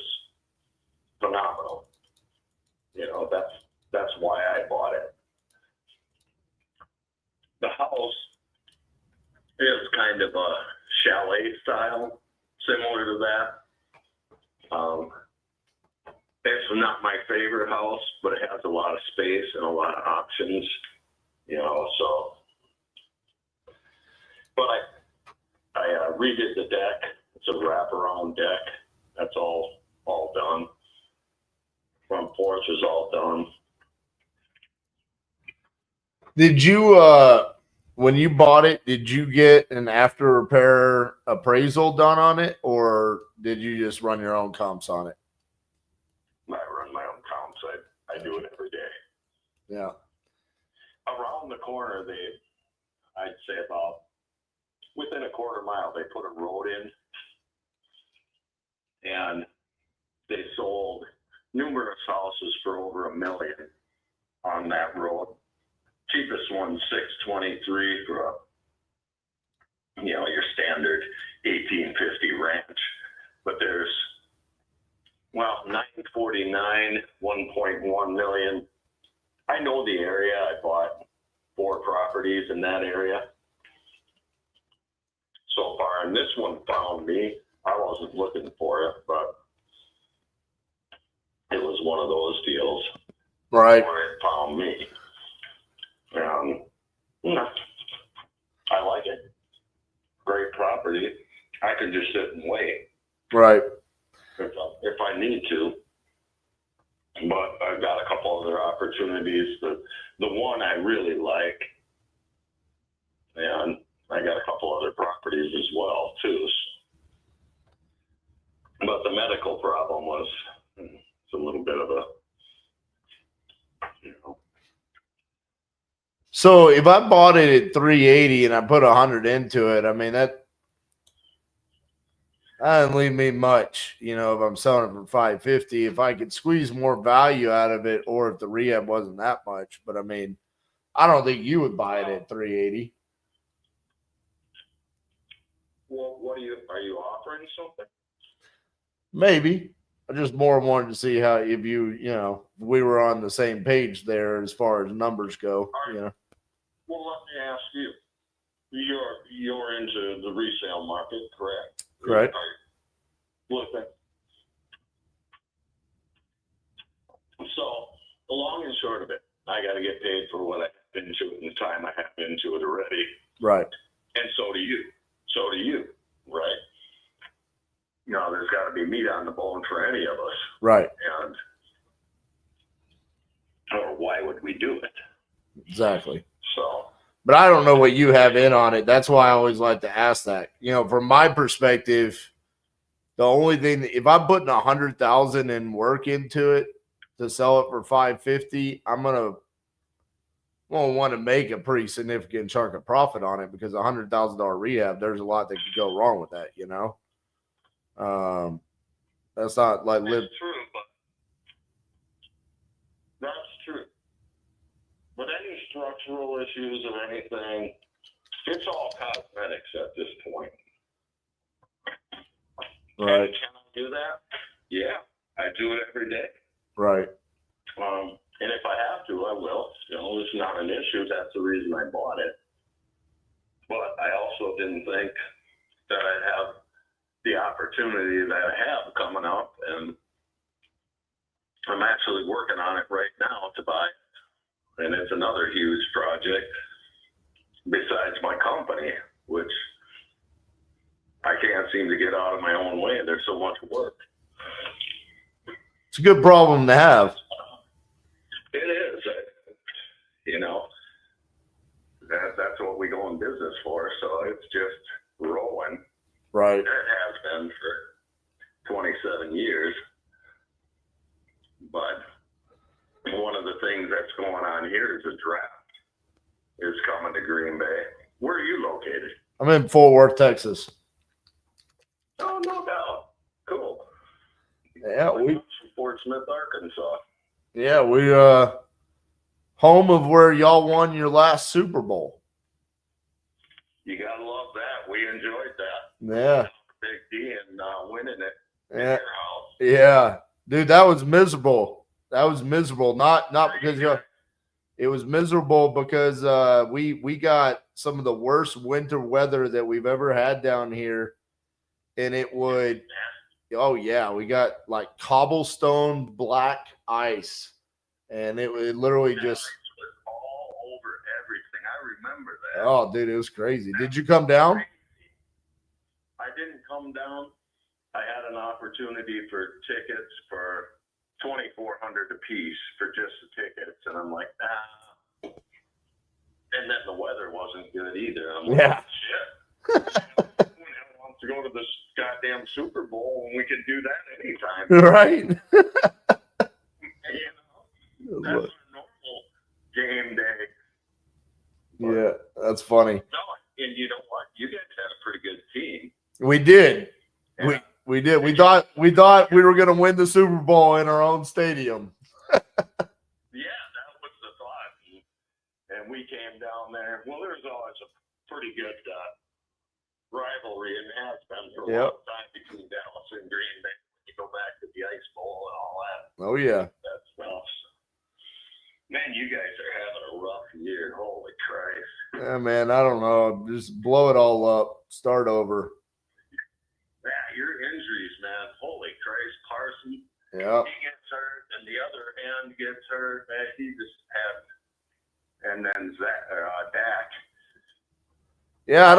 phenomenal. That's why I bought it. The house is kind of a chalet style, similar to that. It's not my favorite house, but it has a lot of space and a lot of options, so. But I redid the deck. It's a wraparound deck. That's all done. Front porch is all done. Did you, when you bought it, did you get an after repair appraisal done on it, or did you just run your own comps on it? I run my own comps. I do it every day. Yeah. Around the corner, I'd say about within a quarter mile, they put a road in, and they sold numerous houses for over $1 million on that road. Cheapest one, $623 for your standard 1850 ranch. But there's, 949, 1.1 million. I know the area. I bought 4 properties in that area so far, and this one found me. I wasn't looking for it, but it was one of those deals, Right. where it found me. I like it. Great property. I can just sit and wait. Right. If I need to. But I've got a couple other opportunities. The one I really like, and I got a couple other properties as well too. But the medical problem was it's a little bit of a, So if I bought it at 380 and I put 100 into it, I mean that doesn't leave me much, if I'm selling it for 550. If I could squeeze more value out of it, or if the rehab wasn't that much, but I mean, I don't think you would buy it at 380. well, are you offering something? Maybe. I just more wanted to see how if we were on the same page there as far as numbers go. Well, let me ask you. You're into the resale market, correct? Correct. Listen. So the long and short of it, I got to get paid for what I have into it and the time I have into it already. Right. And so do you. Right? There's got to be meat on the bone for any of us. Right. Or why would we do it? Exactly. So. But I don't know what you have in on it. That's why I always like to ask that. From my perspective, the only thing, if I'm putting 100,000 in work into it to sell it for 550, I'm gonna want to make a pretty significant chunk of profit on it, because $100,000 rehab, there's a lot that could go wrong with that. That's not like That's true, but that's true. But any structural issues or anything, it's all cosmetics at this point. Right. And can I do that? Yeah, I do it every day. Right. And if I have to, I will. It's not an issue. That's the reason I bought it. But I also didn't think that I'd have the opportunity that I have coming up, and I'm actually working on it right now to buy it. And it's another huge project besides my company, which I can't seem to get out of my own way. There's so much work. It's a good problem to have. It is. That's what we go in business for. So it's just rolling. Right. It has been for 27 years. But one of the things that's going on here is a draft is coming to Green Bay. Where are you located? I'm in Fort Worth, Texas. Oh, no doubt. Cool. Yeah, I'm from Fort Smith, Arkansas. Yeah, we home of where y'all won your last Super Bowl. You gotta love that. We enjoyed that. Yeah. Big D and winning it in Yeah. your house. Yeah. Dude, that was miserable. Not because it was miserable because we got some of the worst winter weather that we've ever had down here. And it would we got like cobblestone black ice. And it literally just all over everything. I remember that. Oh, dude, it was crazy. Did you come down? I didn't come down. I had an opportunity for tickets for $2,400 a piece for just the tickets, and I'm like, And then the weather wasn't good either. I'm like, shit. Who wants to go to this goddamn Super Bowl when we can do that anytime? Right. That's a normal game day. Yeah, that's funny. No, and you know what? You guys had a pretty good team. We did. Yeah. We did. We thought we were going to win the Super Bowl in our own stadium. Yeah, that was the thought. And we came down there. Well, there was always a pretty good rivalry and has been for a Yep. long time between Dallas and Green Bay. You go back to the Ice Bowl and all that. Oh yeah. That stuff. Man, you guys are having a rough year. Holy Christ. Yeah, man. I don't know. Just blow it all up. Start over. Yeah, your injuries, man. Holy Christ, Carson. Yeah. He gets hurt, and the other end gets hurt. Man, he just had. And then Dak. Yeah, I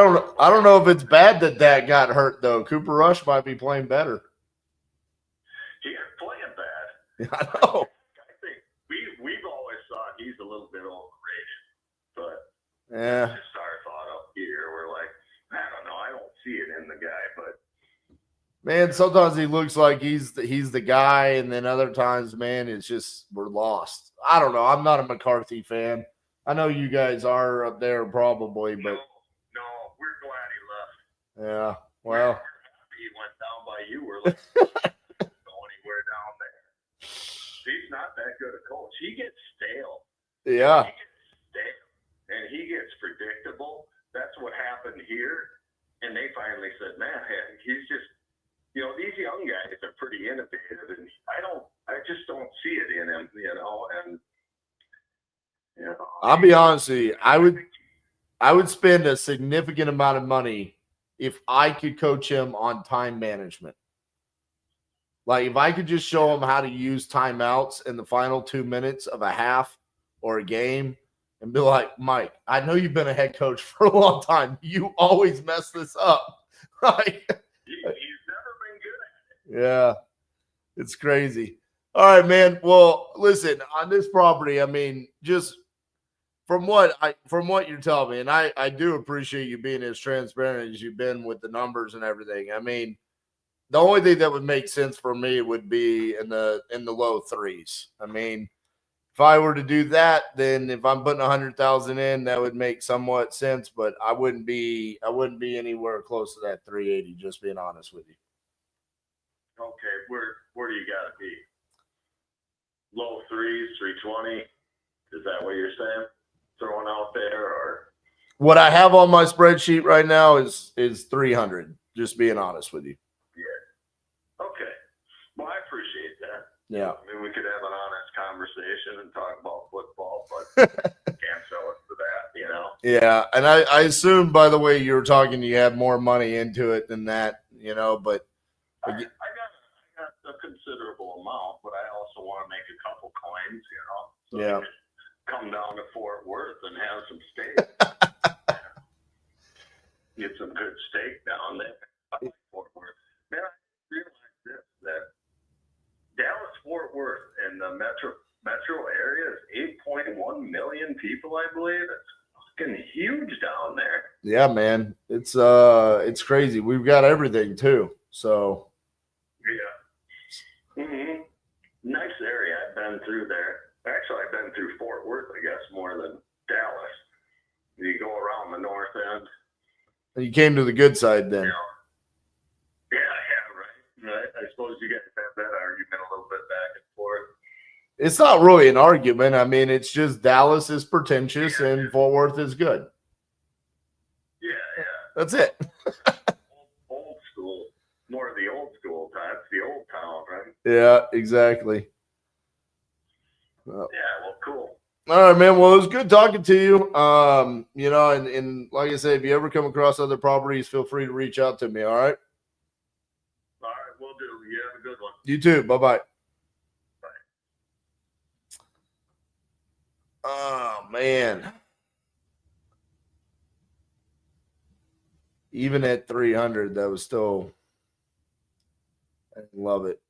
don't know if it's bad that got hurt though. Cooper Rush might be playing better. He ain't playing bad. Yeah, I know. I think we've always thought he's a little bit overrated, but Yeah. that's just our thought up here. We're like, I don't know, I don't see it in the guy, but Man, sometimes he looks like he's the guy, and then other times, man, it's just we're lost. I don't know. I'm not a McCarthy fan. I know you guys are up there probably, but no, we're glad he left. yeah. Well, We're happy he went down by you. We're like, go anywhere down there. He's not that good a coach. He gets stale. yeah. He gets stale, and he gets predictable. That's what happened here. And they finally said, man, he's just, these young guys are pretty innovative, and I just don't see it in him, and I'll be honest with you. I would spend a significant amount of money if I could coach him on time management. Like if I could just show him how to use timeouts in the final 2 minutes of a half or a game and be like, Mike, I know you've been a head coach for a long time. You always mess this up. Right? he's never been good at it. Yeah. It's crazy. All right, man. Well, listen, on this property, I mean, just from what you're telling me, and I do appreciate you being as transparent as you've been with the numbers and everything. I mean, the only thing that would make sense for me would be in the low threes. I mean, if I were to do that, then if I'm putting 100,000 in, that would make somewhat sense. But I wouldn't be anywhere close to that 380. Just being honest with you. Okay, where do you got to be? Low threes, 320. Is that what you're saying? Throwing out there, or what I have on my spreadsheet right now is 300. Just being honest with you. Yeah. Okay. Well, I appreciate that. Yeah. I mean, we could have an honest conversation and talk about football, but can't sell it for that, Yeah, and I assume, by the way, you were talking, you had more money into it than that, but I got a considerable amount, but I also want to make a couple coins, so Yeah. I can come down to Fort Worth and have some steak. Get some good steak down there. I like Fort Worth. Man, I realized this, that Dallas-Fort Worth and the metro area is 8.1 million people, I believe. It's fucking huge down there. Yeah, man, it's crazy. We've got everything too. So Yeah. Mm-hmm. Nice area. I've been through there. Actually, I've been through Fort Worth, I guess, more than Dallas. You go around the north end. you came to the good side then. Yeah, right. I suppose you guys have that argument a little bit back and forth. It's not really an argument. I mean, it's just Dallas is pretentious and Fort Worth is good. Yeah. That's it. Old school. More of the old school time. It's the old town, right? Yeah, exactly. Yeah, well, cool. All right, man. Well, it was good talking to you. And like I said, if you ever come across other properties, feel free to reach out to me. All right. All right, we'll do. You have a good one. You too. Bye-bye. Bye. Oh, man. Even at 300, that was still, I love it.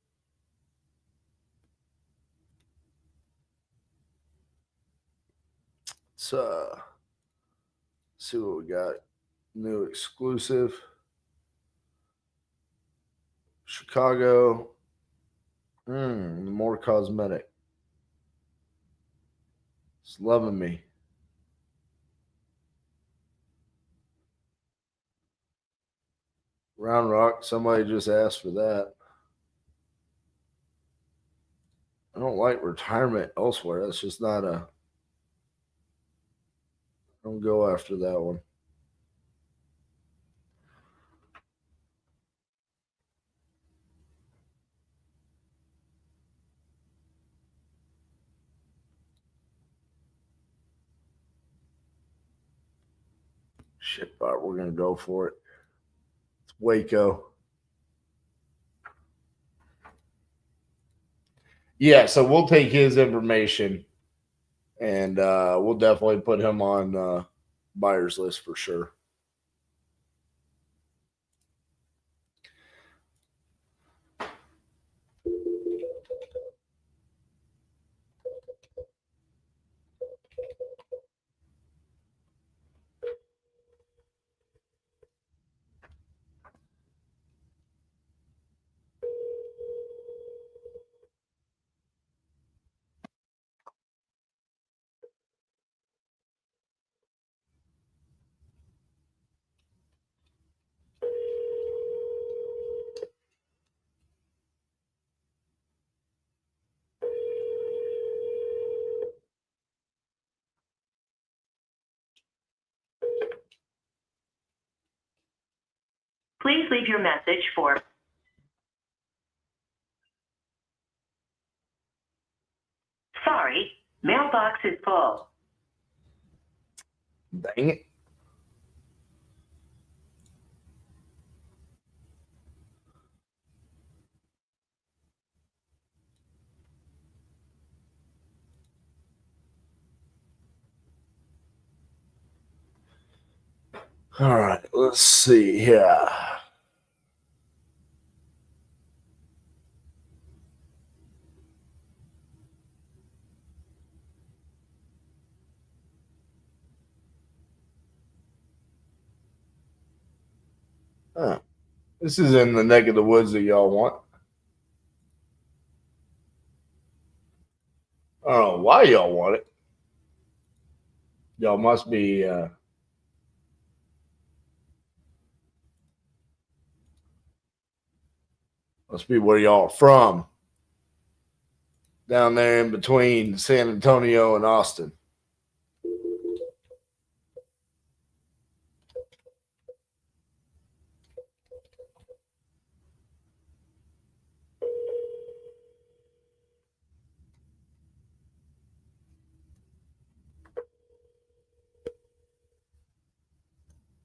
Let's see what we got. New exclusive. Chicago. More cosmetic. It's loving me. Round Rock. Somebody just asked for that. I don't like retirement elsewhere. That's just not a. Don't go after that one. Shit, but we're going to go for it. It's Waco. Yeah, so we'll take his information and we'll definitely put him on buyer's list for sure. Please leave your message for. Sorry, mailbox is full. Dang it. All right, let's see here. Huh. This is in the neck of the woods that y'all want. I don't know why y'all want it. Y'all must be where y'all are from. Down there in between San Antonio and Austin.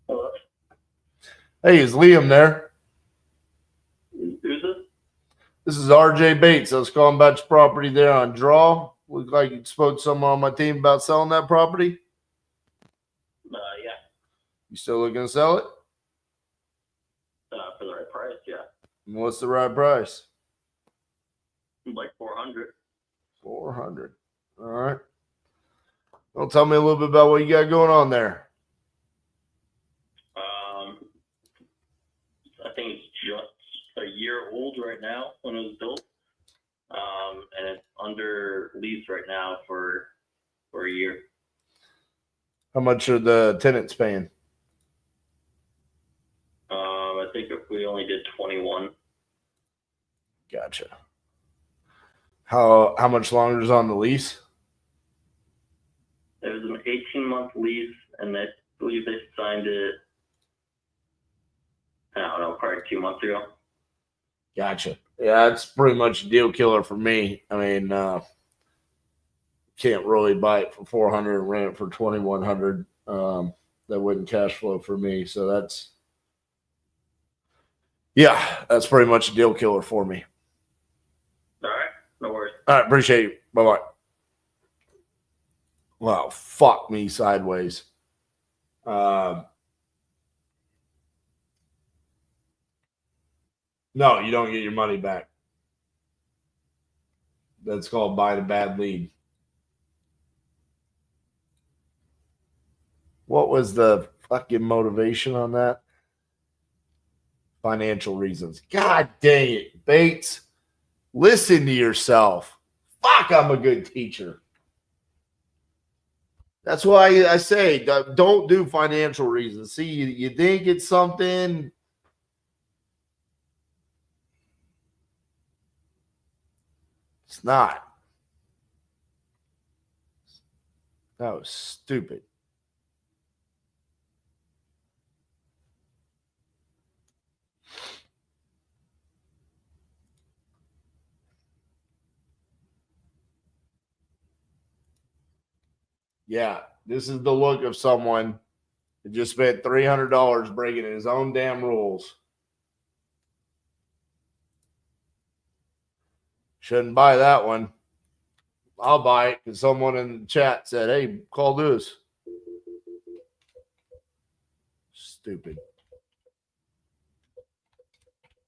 Hello? Hey, is Liam there? Who's this? This is RJ Bates. I was calling about your property there on Draw. Looked like you spoke to someone on my team about selling that property. Yeah. You still looking to sell it? For the right price, yeah. And what's the right price? Like 400. 400. All right. Well, tell me a little bit about what you got going on there. I think it's just a year old right now when it was built. And it's under lease right now for a year. How much are the tenants paying? I think if we only did 21. Gotcha. How much longer is on the lease? It was an 18-month lease, and I believe they signed it, I don't know, probably 2 months ago. Gotcha. Yeah, that's pretty much a deal killer for me. I mean, can't really buy it for 400 and rent it for 2,100. That wouldn't cash flow for me. So that's pretty much a deal killer for me. All right, no worries. All right, appreciate you. Bye bye. Wow, fuck me sideways. No, you don't get your money back. That's called buying a bad lead. What was the fucking motivation on that? Financial reasons. God dang it, Bates. Listen to yourself. Fuck, I'm a good teacher. That's why I say don't do financial reasons. See, you think it's something. It's not. That was stupid. Yeah, this is the look of someone and just spent $300 breaking his own damn rules. Shouldn't buy that one. I'll buy it because someone in the chat said, hey, call Lewis. Stupid.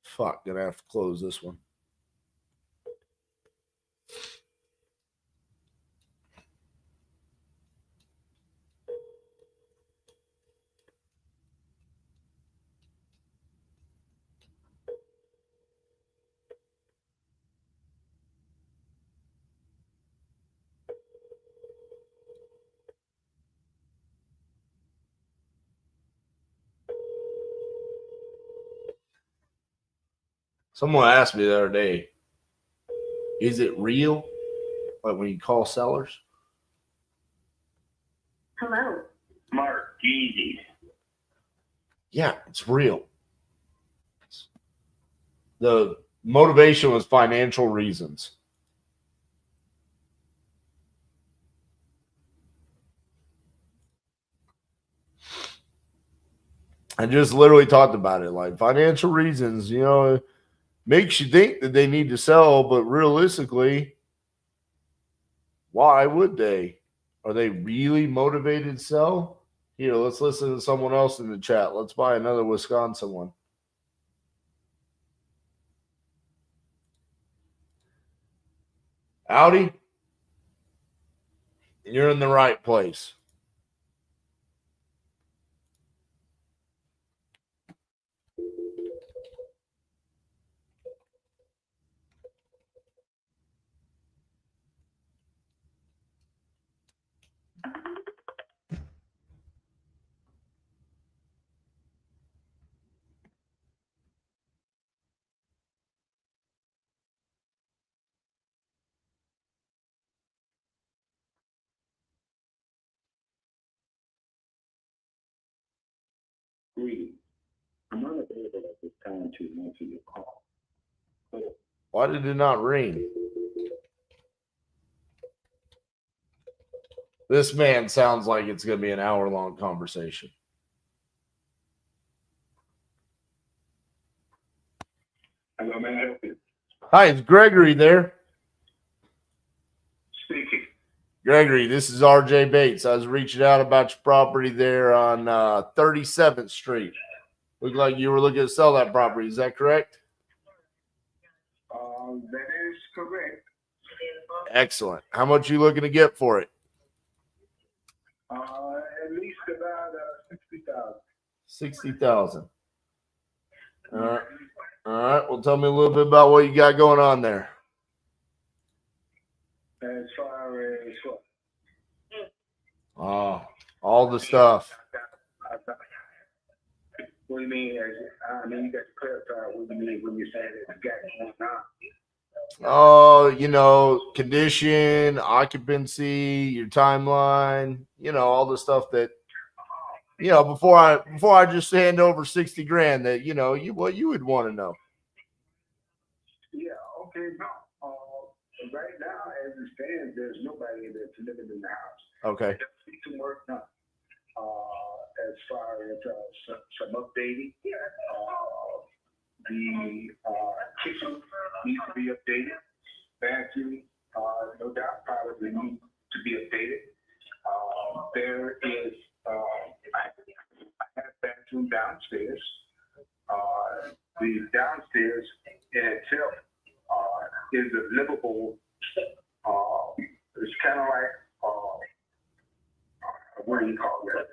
Fuck, gonna have to close this one. Someone asked me the other day, is it real? Like when you call sellers? Hello. Mark, easy. Yeah, it's real. The motivation was financial reasons. I just literally talked about it. Like financial reasons, you know, makes you think that they need to sell, but realistically, why would they? Are they really motivated to sell? Here, let's listen to someone else in the chat. Let's buy another Wisconsin one. Audi, you're in the right place. Greedy. I'm not available at this time to answer your call. Why did it not ring? This man sounds like it's going to be an hour-long conversation. Hello, may I help you? Hi, it's Gregory there. Speaking. Gregory, this is RJ Bates. I was reaching out about your property there on 37th Street. Looked like you were looking to sell that property. Is that correct? That is correct. Excellent. How much are you looking to get for it? At least about 60,000. 60,000. All right. All right. Well, tell me a little bit about what you got going on there. As far as what? All the stuff. What do you mean? I mean, you got to clarify what you mean when you say that you got going on. Oh, you know, condition, occupancy, your timeline, you know, all the stuff that, you know, before I just hand over 60 grand that, you know, what you would want to know. Yeah, okay, no. Right now, as it stands, there's nobody that's living in the house. Okay. There's some work done. As far as some updating, the kitchen needs to be updated. Bathroom, no doubt, probably needs to be updated. There is, I have a bathroom downstairs. The downstairs in itself is a livable. It's kind of like what do you call that?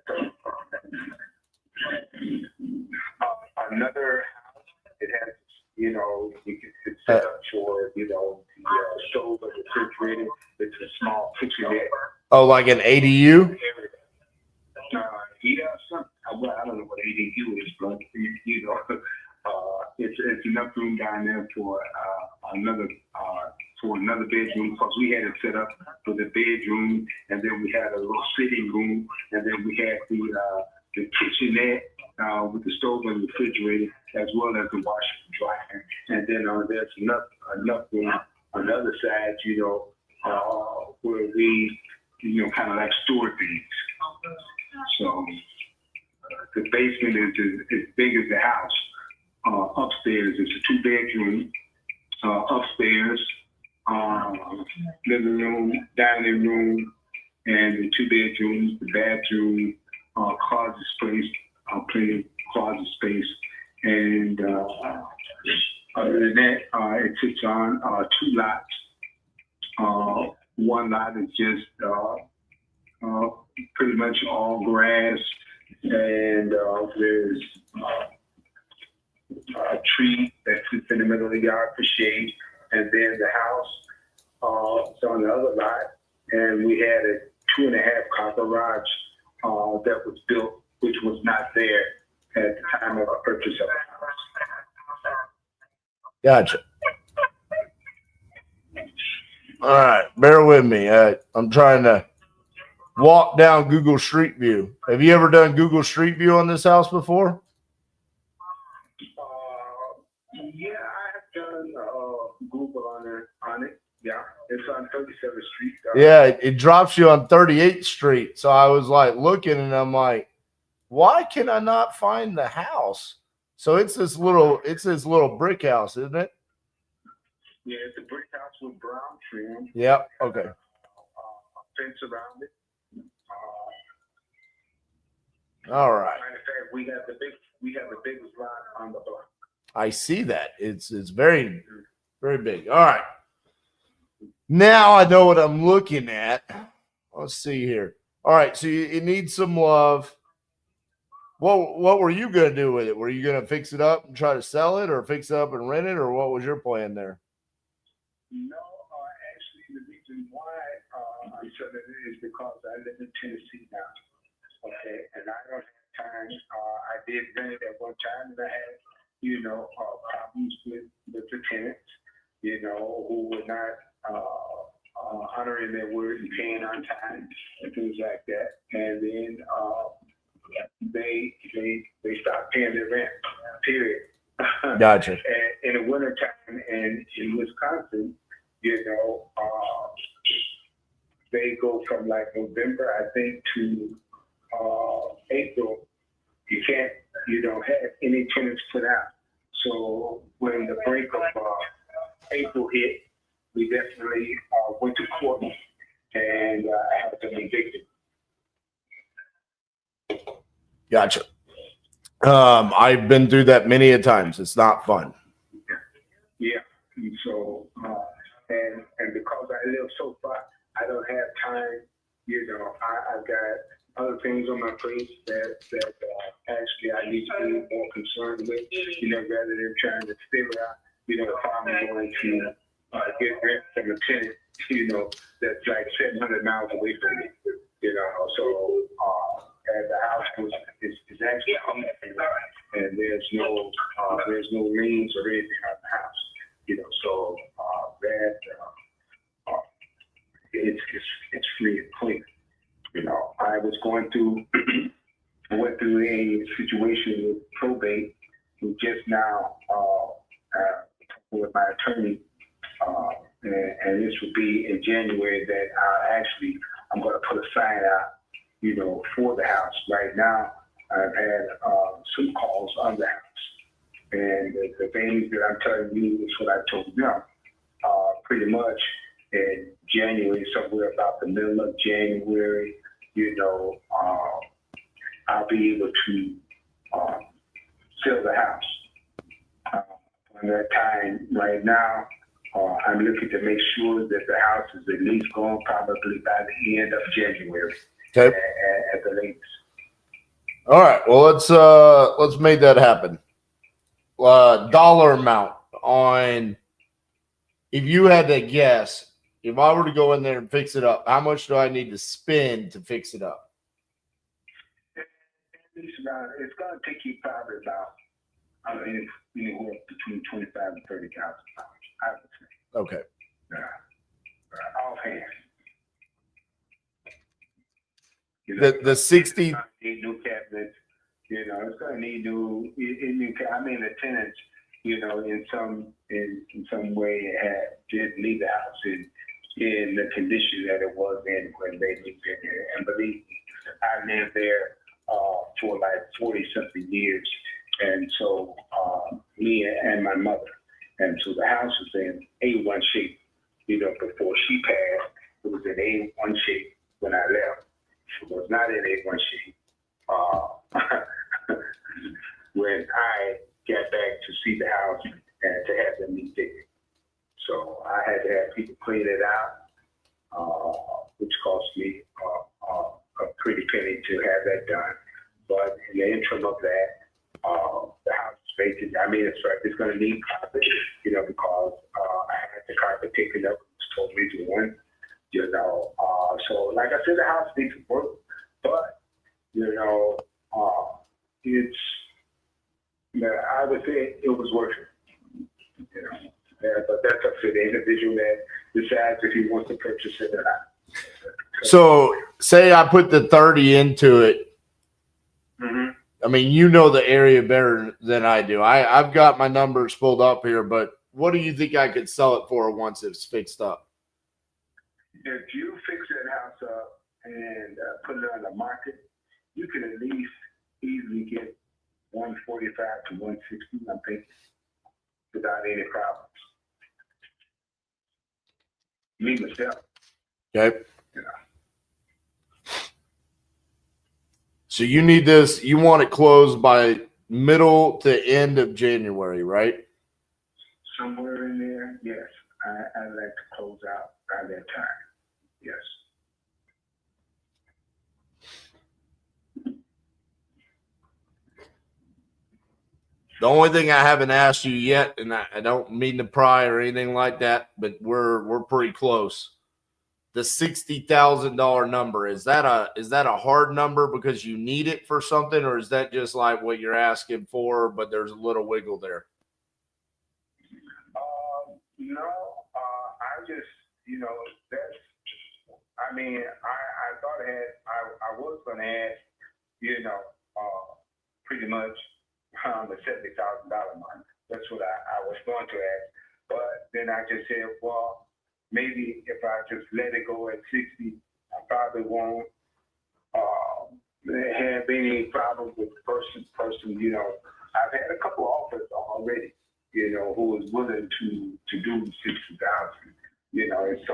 Another house. It has, you know, you can set up for, you know, the stove or the refrigerator. It's a small kitchenette. Oh, like an ADU? Yeah, well, I don't know what ADU is, but you know, it's enough room down there for another bedroom, because we had it set up for the bedroom, and then we had a little sitting room, and then we had the kitchenette with the stove and refrigerator, as well as the washer and dryer, and then there's enough room on the other side, you know, where we, you know, kind of like store things. So the basement is as big as the house. Upstairs, it's a 2-bedroom. Upstairs, living room, dining room, and the 2 bedrooms, the bathroom, closet space, plenty of closet space. And other than that, it sits on 2 lots. One lot is just pretty much all grass, and there's a tree that sits in the middle of the yard for shade, and then the house is on the other lot, and we had a 2.5-car garage that was built, which was not there at the time of our purchase of the house. Gotcha. All right, bear with me. I'm trying to walk down Google Street View. Have you ever done Google Street View on this house before? Yeah, I have done Google on it. Yeah, it's on 37th Street. Yeah, it drops you on 38th Street. So I was like looking, and I'm like, why can I not find the house? So it's this little brick house, isn't it? Yeah, it's a brick house with brown trim. Yep. Okay. A fence around it. All right. Matter of fact, we have the biggest lot on the block. I see that. It's very, very big. All right. Now I know what I'm looking at. Let's see here. All right. So it needs some love. What were you going to do with it? Were you going to fix it up and try to sell it, or fix it up and rent it, or what was your plan there? No, actually, the reason why I'm selling it is because I live in Tennessee now. Okay, and I don't have time. I did rent it at one time, and I had, problems with the tenants, who were not honoring their word and paying on time and things like that. And then they stopped paying their rent. Period. Gotcha. And in the wintertime and in Wisconsin, they go from like November, I think, to April. You don't have any tenants put out. So when the break of April hit, we definitely went to court, and I had them evicted. Gotcha. I've been through that many a times. It's not fun. Yeah. And so, and because I live so far, I don't have time. I've got other things on my plate that actually I need to be more concerned with. Rather than trying to figure out, if I'm going to get rent from a tenant, that's like 700 miles away from me. So and the house is actually home, and there's no liens or anything on the house. So that it's free and clear. I was I went through a situation with probate, who just now with my attorney, and this will be in January that I'm going to put a sign out, for the house. Right now, I've had some calls on the house, and the things that I'm telling you is what I told them. Pretty much in January, somewhere about the middle of January, I'll be able to sell the house. On that time, right now, I'm looking to make sure that the house is at least gone probably by the end of January. Okay. At the latest. All right. Well, let's make that happen. Dollar amount on, if you had to guess, if I were to go in there and fix it up, how much do I need to spend to fix it up? It's going to take you probably about, anywhere between $25,000 and $30,000, I would say. Okay. Offhand. The 60. Need new cabinets. It's going to need new. The tenants, in some way did leave the house in the condition that it was in when they moved in there. And believe me, I lived there for like 40 something years. And so me and my mother, and so the house was in A1 shape, before she passed. It was in A1 shape when I left. It was not in A1 shape when I got back to see the house and to have them redid it. So I had to have people clean it out, which cost me a pretty penny to have that done. But in the interim of that, the house is vacant. I mean, it's going to need carpet, because I had the carpet taken up. It's totally doing, so like I said, the house needs work, but it's. I would say it was worth it. But that's up to the individual that decides if he wants to purchase it or not. So, say I put the 30 into it. Mm-hmm. I mean, you know the area better than I do. I've got my numbers pulled up here, but what do you think I could sell it for once it's fixed up? If you fix that house up and put it on the market, you can at least easily get 145 to 160, I think, without any problems. Me myself. Okay. So you need this, you want it closed by middle to end of January, right? Somewhere in there, yes. I'd like to close out by that time. Yes. The only thing I haven't asked you yet, and I don't mean to pry or anything like that, but we're pretty close. The $60,000 number, is that a hard number because you need it for something, or is that just like what you're asking for, but there's a little wiggle there? No, I just, that's. I mean, I thought I was going to ask, pretty much the $70,000 mark. That's what I was going to ask. But then I just said, well, maybe if I just let it go at 60, I probably won't have any problem with the person. I've had a couple offers already, who was willing to do 60,000. And so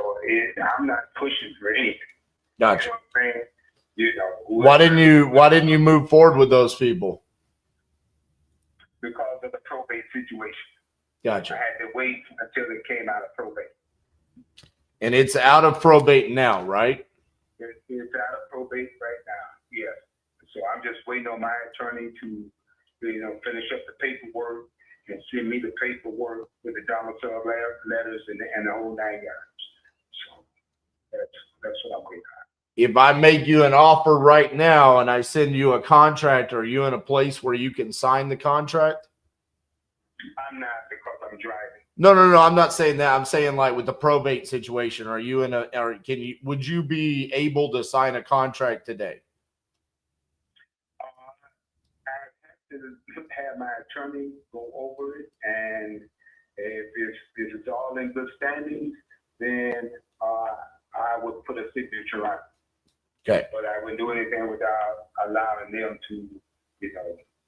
I'm not pushing for anything. Gotcha. Why didn't you move forward with those people? Because of the probate situation. Gotcha. I had to wait until it came out of probate. And it's out of probate now, right? It's out of probate right now, yes. So I'm just waiting on my attorney to, finish up the paperwork and send me the paperwork with the domicile letters and the whole 9 yards. So that's what I'm waiting on. If I make you an offer right now and I send you a contract, are you in a place where you can sign the contract? I'm not, because I'm driving. No. I'm not saying that. I'm saying like with the probate situation, are you in would you be able to sign a contract today? I have to have my attorney go over it, and if it's all in good standings, then I would put a signature on it. Okay. But I wouldn't do anything without allowing them to,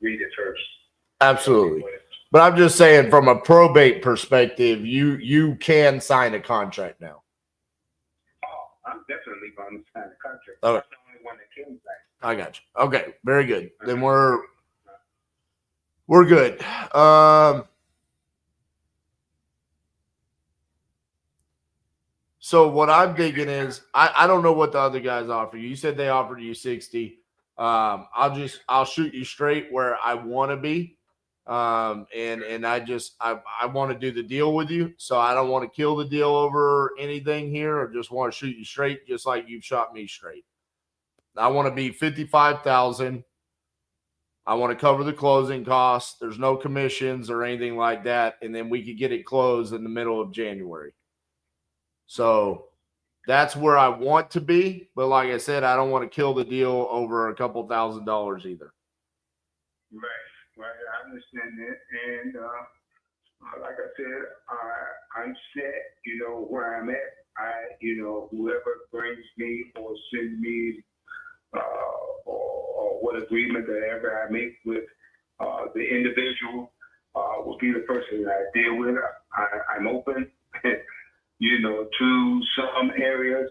read it first. Absolutely. But I'm just saying from a probate perspective, you can sign a contract now. Oh, I'm definitely going to sign a contract. Okay. That's the only one that can sign. I got you. Okay. Very good. Then we're good. So what I'm thinking is, I don't know what the other guys offer you. You said they offered you 60. I'll shoot you straight where I want to be. And I want to do the deal with you. So I don't want to kill the deal over anything here, or just want to shoot you straight, just like you've shot me straight. I want to be 55,000. I want to cover the closing costs. There's no commissions or anything like that. And then we could get it closed in the middle of January. So that's where I want to be. But like I said, I don't want to kill the deal over a couple $1,000s either. Right. I understand that. And like I said, I'm set, where I'm at. Whoever brings me or send me or what agreement that ever I make with the individual will be the person that I deal with. I'm open, to some areas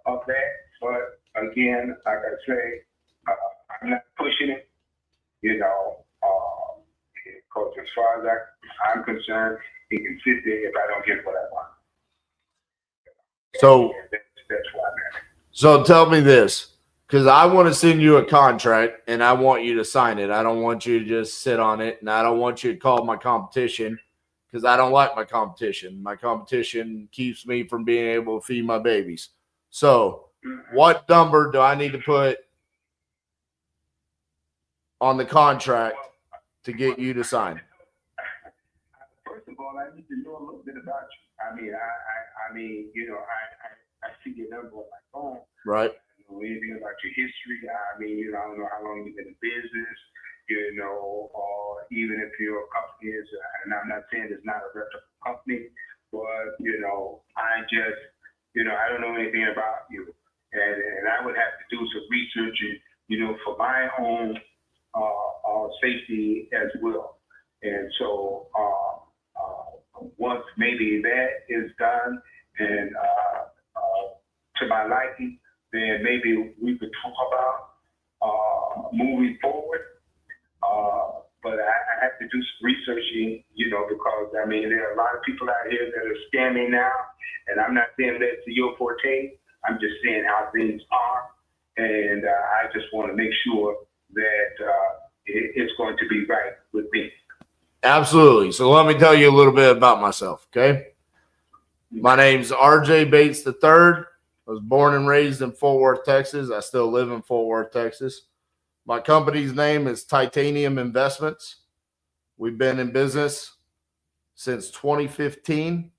of that, but again, like I say, I'm not pushing it, because as far as I'm concerned, it can sit there if I don't get what I want. So that's why I'm at. So tell me this, because I want to send you a contract and I want you to sign it. I don't want you to just sit on it, and I don't want you to call my competition because I don't like my competition. My competition keeps me from being able to feed my babies. So what number do I need to put on the contract to get you to sign? First of all, I need to know a little bit about you. I see your number on my phone. Right. I don't know anything about your history. I don't know how long you've been in business, or even if your company is, and I'm not saying it's not a reputable company, but, I just, I don't know anything about you. And I would have to do some research, for my own safety as well. And so once maybe that is done and to my liking, then maybe we could talk about moving forward. But I have to do some researching, because there are a lot of people out here that are scamming now, and I'm not saying that's your forte. I'm just saying how things are, and I just want to make sure that it's going to be right with me. Absolutely. So let me tell you a little bit about myself, okay? My name's RJ Bates III. I was born and raised in Fort Worth, Texas. I still live in Fort Worth, Texas. My company's name is Titanium Investments. We've been in business since 2015.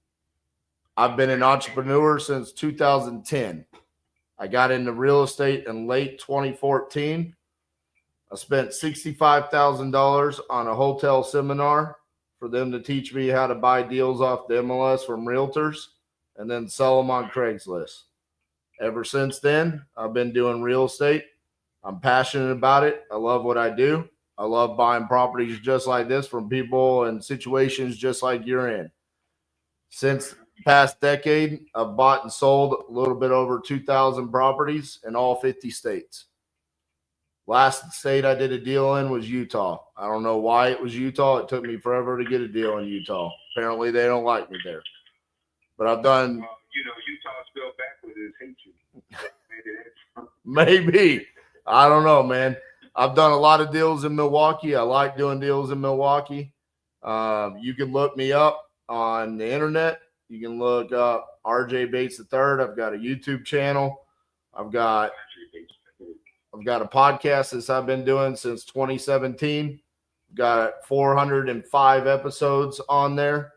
I've been an entrepreneur since 2010. I got into real estate in late 2014. I spent $65,000 on a hotel seminar for them to teach me how to buy deals off the MLS from realtors and then sell them on Craigslist. Ever since then, I've been doing real estate. I'm passionate about it. I love what I do. I love buying properties just like this from people and situations just like you're in. Since the past decade, I've bought and sold a little bit over 2,000 properties in all 50 states. Last state I did a deal in was Utah. I don't know why it was Utah. It took me forever to get a deal in Utah. Apparently, they don't like me there. But I've done. Utah spelled backwards is hate you. Maybe. I don't know, man. I've done a lot of deals in Milwaukee. I like doing deals in Milwaukee. You can look me up on the internet. You can look up RJ Bates III. I've got a YouTube channel. I've got a podcast that I've been doing since 2017. Got 405 episodes on there.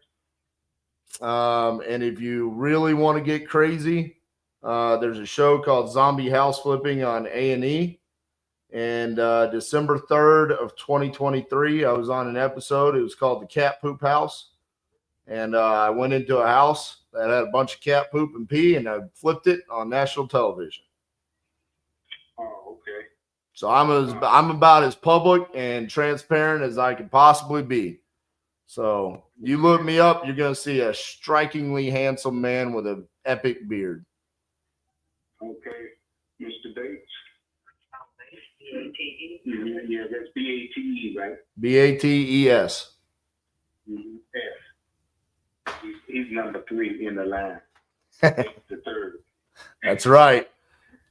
And if you really want to get crazy, there's a show called Zombie House Flipping on A&E. And December 3rd of 2023, I was on an episode. It was called The Cat Poop House. And I went into a house that had a bunch of cat poop and pee, and I flipped it on national television. Oh, okay. So I'm about as public and transparent as I could possibly be. So you look me up, you're going to see a strikingly handsome man with an epic beard. Okay, Mr. Bates. Yeah, that's B-A-T-E, right? B-A-T-E-S. F. He's number 3 in the line. The third. That's right.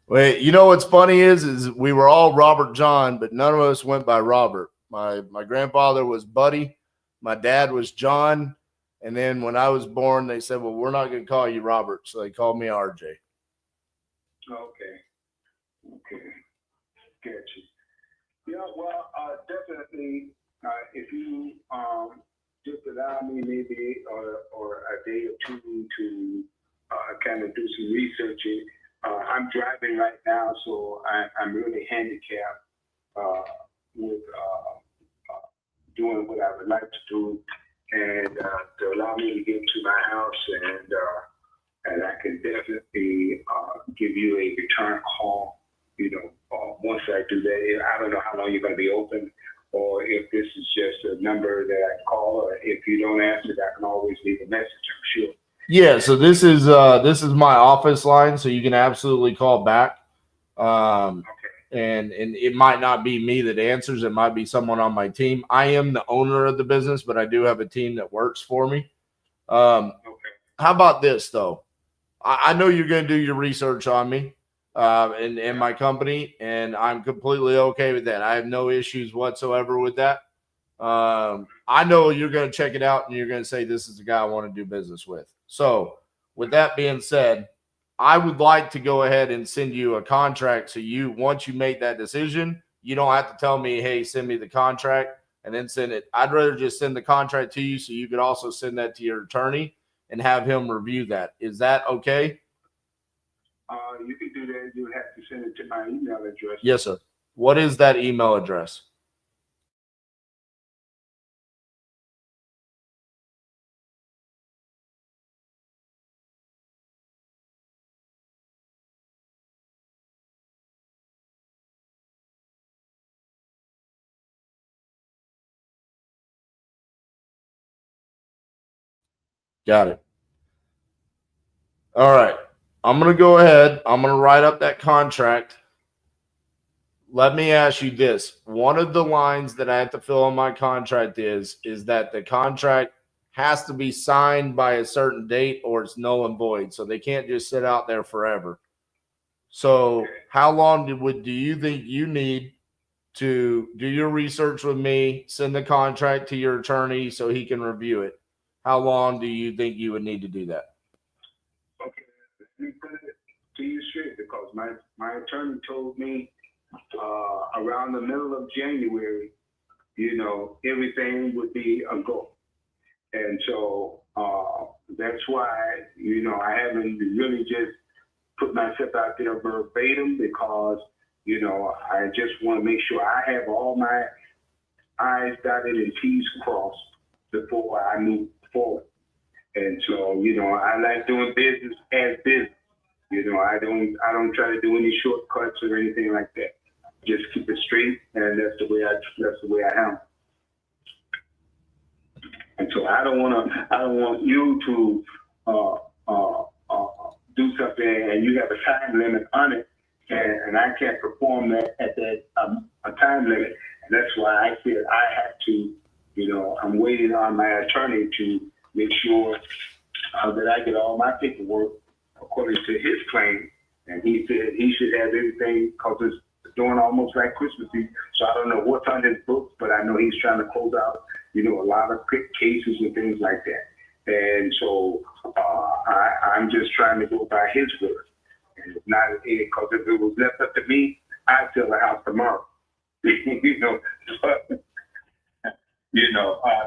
Wait, you know what's funny is we were all Robert John, but none of us went by Robert. My grandfather was Buddy. My dad was John. And then when I was born, they said, well, we're not going to call you Robert. So they called me RJ. Okay. Gotcha. Yeah, well, definitely, if you just allow me maybe or a day or two to kind of do some researching. I'm driving right now, so I'm really handicapped with doing what I would like to do, and to allow me to get to my house, and I can definitely give you a return call, once I do that, I don't know how long you're going to be open, or if this is just a number that I call, or if you don't answer, I can always leave a message. I'm sure. Yeah, so this is my office line, so you can absolutely call back. Okay. And it might not be me that answers, it might be someone on my team. I am the owner of the business, but I do have a team that works for me. Okay. How about this though? I know you're going to do your research on me and my company, and I'm completely okay with that. I have no issues whatsoever with that. I know you're going to check it out and you're going to say, this is the guy I want to do business with. So with that being said, I would like to go ahead and send you a contract. So once you make that decision, you don't have to tell me, hey, send me the contract and then send it. I'd rather just send the contract to you so you could also send that to your attorney and have him review that. Is that okay? You can do that. You have to send it to my email address. Yes, sir. What is that email address? Got it. All right. I'm going to go ahead. I'm going to write up that contract. Let me ask you this. One of the lines that I have to fill in my contract is that the contract has to be signed by a certain date or it's null and void. So they can't just sit out there forever. So how long do you think you need to do your research with me, send the contract to your attorney so he can review it? How long do you think you would need to do that? Okay, let me put it to you straight, because my attorney told me around the middle of January, everything would be a go. And so that's why, I haven't really just put myself out there verbatim, because, I just want to make sure I have all my I's dotted and T's crossed before I move forward. And so, I like doing business as business. I don't try to do any shortcuts or anything like that. Just keep it straight, and that's the way I am. And so I don't want you to do something and you have a time limit on it, and I can't perform that at that a time limit. And that's why I said I have to, I'm waiting on my attorney to make sure that I get all my paperwork according to his claim. And he said he should have everything, because it's doing almost like Christmas Eve. So I don't know what's on his books, but I know he's trying to close out, a lot of quick cases and things like that. And so I'm just trying to go by his word. And it's not, because if it was left up to me, I'd sell the house tomorrow.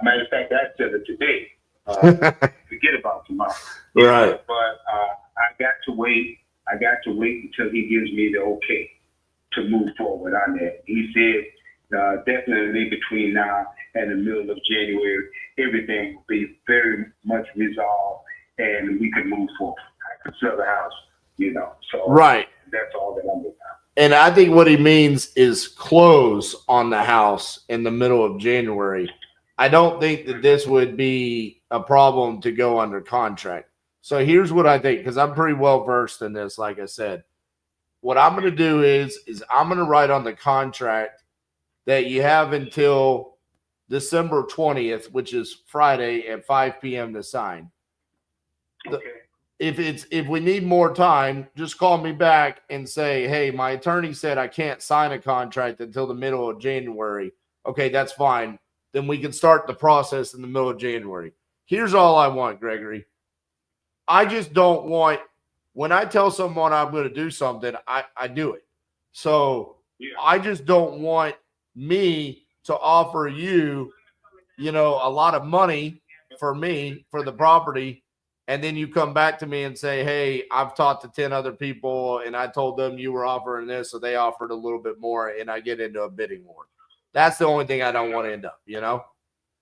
Matter of fact, I'd sell it today. Forget about tomorrow. Right. But I got to wait until he gives me the okay to move forward on that. He said definitely between now and the middle of January, everything will be very much resolved and we can move forward. I can sell the house, So right. That's all that I'm doing. And I think what he means is close on the house in the middle of January. I don't think that this would be a problem to go under contract. So here's what I think, because I'm pretty well versed in this, like I said. What I'm going to do is I'm going to write on the contract that you have until December 20th, which is Friday at 5 p.m. to sign. Okay. If we need more time, just call me back and say, hey, my attorney said I can't sign a contract until the middle of January. Okay, that's fine. Then we can start the process in the middle of January. Here's all I want, Gregory. I just don't want, when I tell someone I'm going to do something, I do it. So I just don't want me to offer you, a lot of money for me, for the property, and then you come back to me and say, hey, I've talked to 10 other people and I told them you were offering this, so they offered a little bit more, and I get into a bidding war. That's the only thing I don't want to end up, No, listen,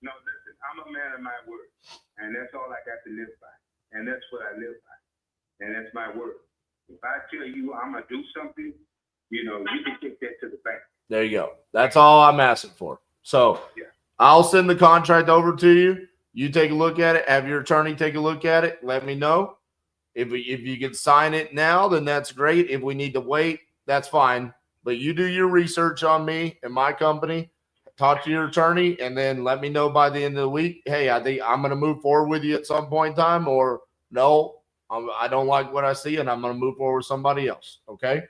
I'm a man of my word, and that's all I got to live by. And that's what I live by. And that's my word. If I tell you I'm going to do something, you can take that to the bank. There you go. That's all I'm asking for. So Yeah. I'll send the contract over to you. You take a look at it. Have your attorney take a look at it. Let me know. If you can sign it now, then that's great. If we need to wait, that's fine. But you do your research on me and my company. Talk to your attorney, and then let me know by the end of the week. Hey, I think I'm going to move forward with you at some point in time, or no, I don't like what I see, and I'm going to move forward with somebody else. Okay.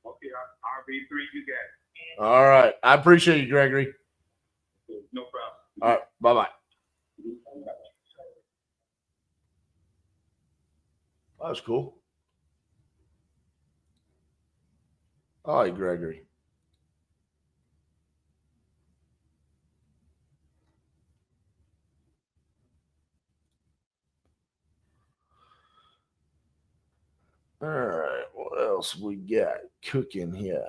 Okay, RV3, you got it. All right. I appreciate you, Gregory. No problem. All right. Bye-bye. That was cool. I like Gregory. All right. What else we got cooking here?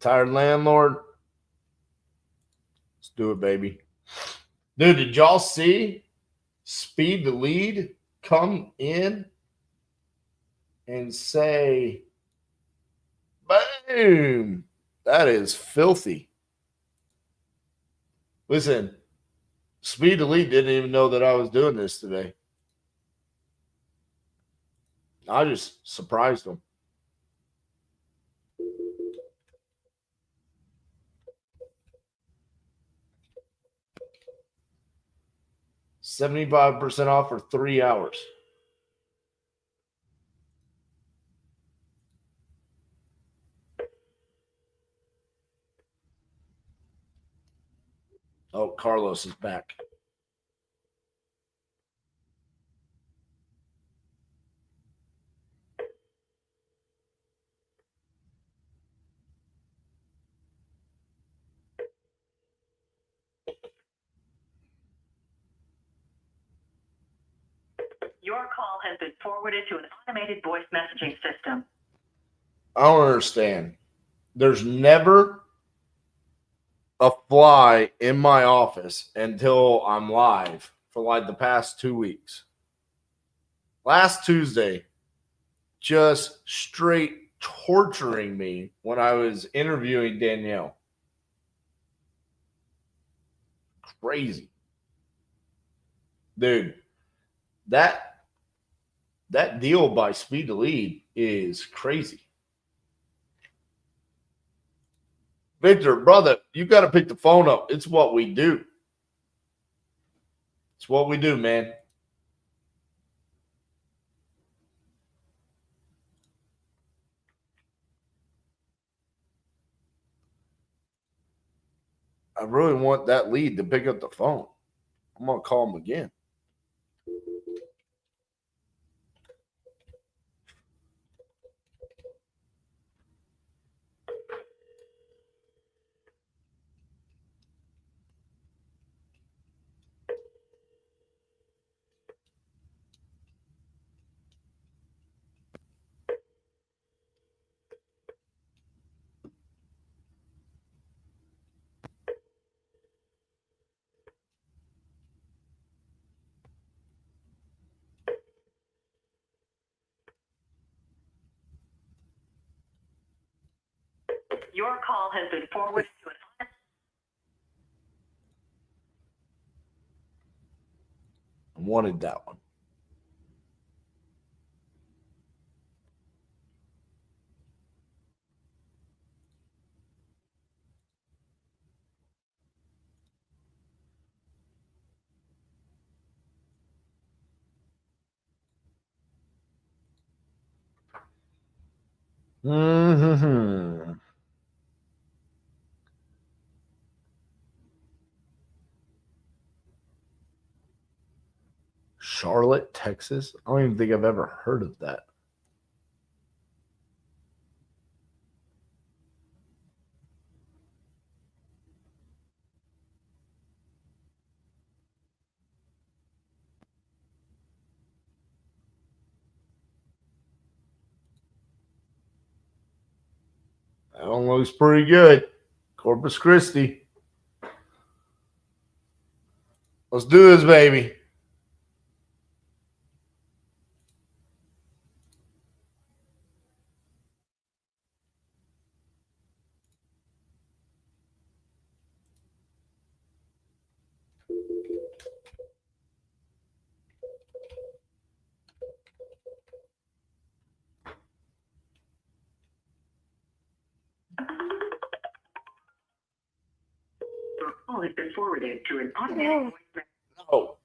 Tired landlord. Let's do it, baby. Dude, did y'all see Speed the Lead come in and say, boom? That is filthy. Listen, Speed the Lead didn't even know that I was doing this today. I just surprised him. $75% off for 3 hours. Oh, Carlos is back. Your call has been forwarded to an automated voice messaging system. I don't understand. There's never a fly in my office until I'm live for like the past 2 weeks. Last Tuesday, just straight torturing me when I was interviewing Danielle. Crazy. Dude, that deal by Speed to Lead is crazy. Victor, brother, you got to pick the phone up. It's what we do. It's what we do, man. I really want that lead to pick up the phone. I'm going to call him again. Your call has been forwarded to an I wanted that one. Mm-hmm. Charlotte, Texas. I don't even think I've ever heard of that. That one looks pretty good. Corpus Christi. Let's do this, baby. Your call has been forwarded to an automatic voice message. No.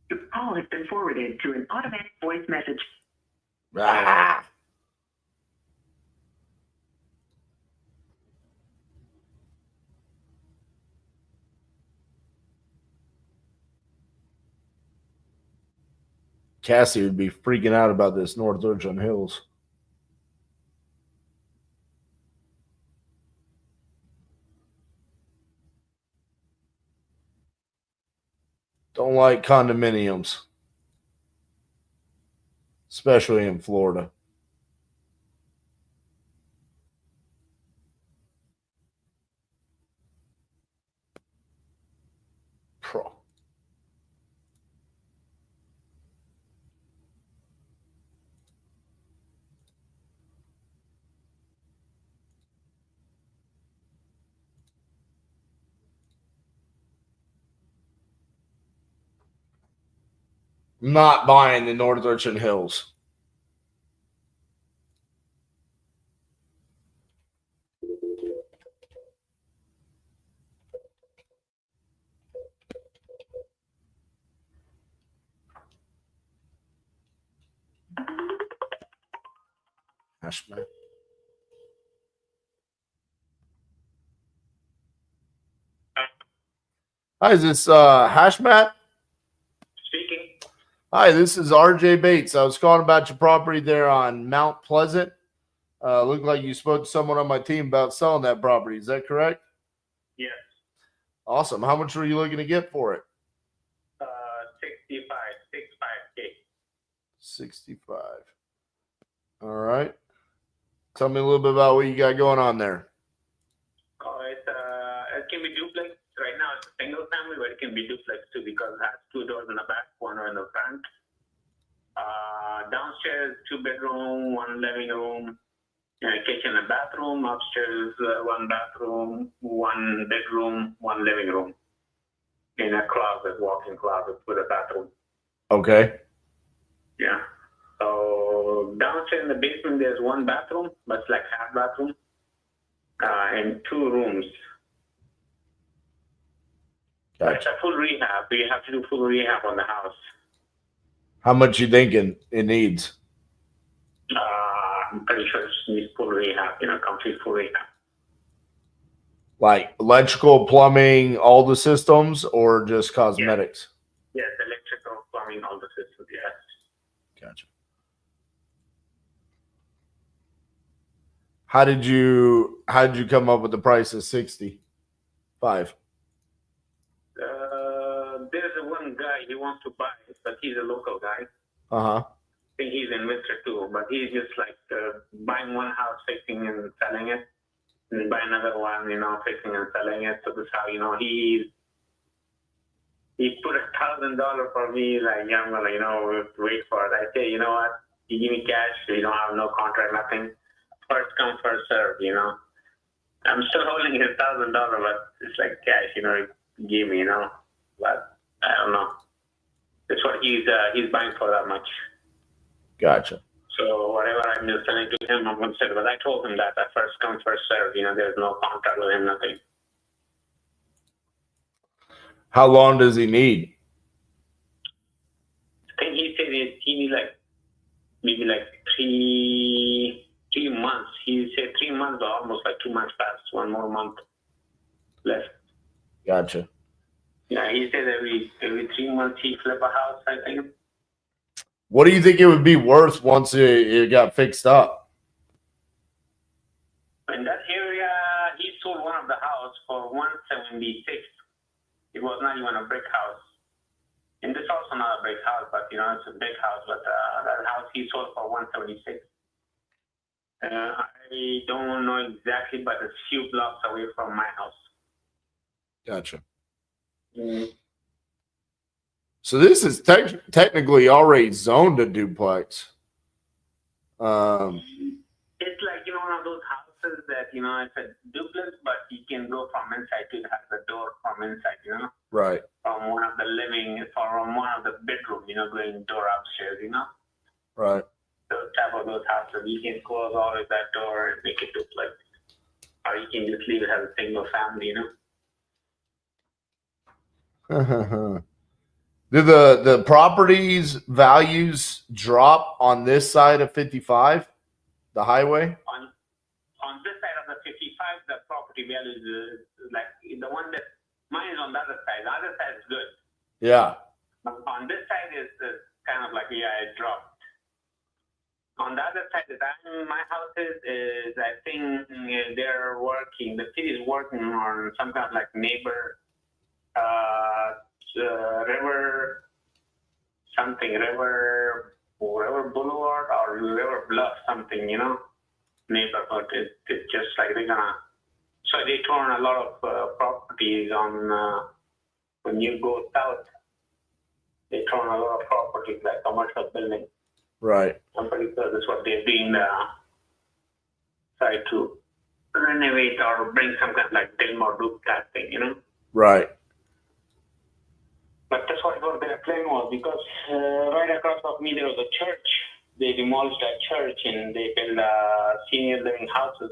Your call has been forwarded to an automatic voice message. Ah. Cassie would be freaking out about this North Richland Hills. Don't like condominiums, especially in Florida. Pro. Not buying the North Richland Hills. Hashmat. Hi, is this Hashmat? Speaking. Hi, this is RJ Bates. I was calling about your property there on Mount Pleasant. Looked like you spoke to someone on my team about selling that property. Is that correct? Yes. Awesome. How much were you looking to get for it? 65K. 65. All right. Tell me a little bit about what you got going on there. It can be duplex. Right now it's a single family, but it can be duplex too because it has 2 doors in the back, 1 door in the front. Downstairs, 2-bedroom, 1 living room, kitchen and bathroom. Upstairs, 1 bathroom, 1 bedroom, 1 living room. In a closet, walk-in closet with a bathroom. Okay. Yeah. So downstairs in the basement, there's 1 bathroom, but it's like half bathroom, and 2 rooms. Gotcha. It's a full rehab. We have to do full rehab on the house. How much you thinking it needs? I'm pretty sure it needs full rehab, complete full rehab. Like electrical, plumbing, all the systems, or just cosmetics? Yes, electrical, plumbing, all the systems, yes. Gotcha. How did you come up with the price of 65? There's one guy, he wants to buy it, but he's a local guy. Uh-huh. I think he's an investor too, but he's just like buying one house, fixing and selling it, and buy another one, fixing and selling it. So this is how, he put $1,000 for me, like, yeah, I'm gonna, wait for it. I say, you know what, you give me cash, you don't have no contract, nothing. First come, first serve, I'm still holding his $1,000, but it's like cash, he gave me, but I don't know. That's what he's buying for that much. Gotcha. So whatever I'm just selling to him, I'm going to sell. But I told him that first come, first serve. There's no contract with him, nothing. How long does he need? I think he said he needs maybe 3 3 months. He said 3 months, but almost like 2 months passed. 1 more month left. Gotcha. Yeah, he said every 3 months he flip a house, I think. What do you think it would be worth once it got fixed up? In that area, he sold one of the house for 176. It was not even a brick house. And this also not a brick house, but you know, it's a big house. But that house he sold for 176. I don't know exactly, but it's a few blocks away from my house. Gotcha. So this is technically already zoned a duplex. It's like, you know, one of those houses that, you know, it's a duplex, but you can go from inside to have the door from inside, you know? Right. From one of the from one of the bedroom, you know, going door upstairs, you know? Right. Those type of those houses, you can close always that door and make it duplex. Or you can just leave it as a single family, you know? Do the properties values drop on this side of 55, the highway? On this side of the 55, the property value is like the one that mine is on the other side. The other side is good. Yeah. On this side is kind of like, yeah, it dropped. On the other side that my house is I think they're working. The city is working on some kind of like neighbor. River Boulevard or River Bluff, something, you know, neighborhood. It's just like they're gonna. So they torn a lot of properties on when you go south. They torn a lot of properties like commercial buildings. Right. I'm pretty sure that's what they're doing. Try to renovate or bring some kind of like Dilmore loop type thing, you know. Right. But that's what their plan was, because right across of me there was a church. They demolished that church and they built senior living houses.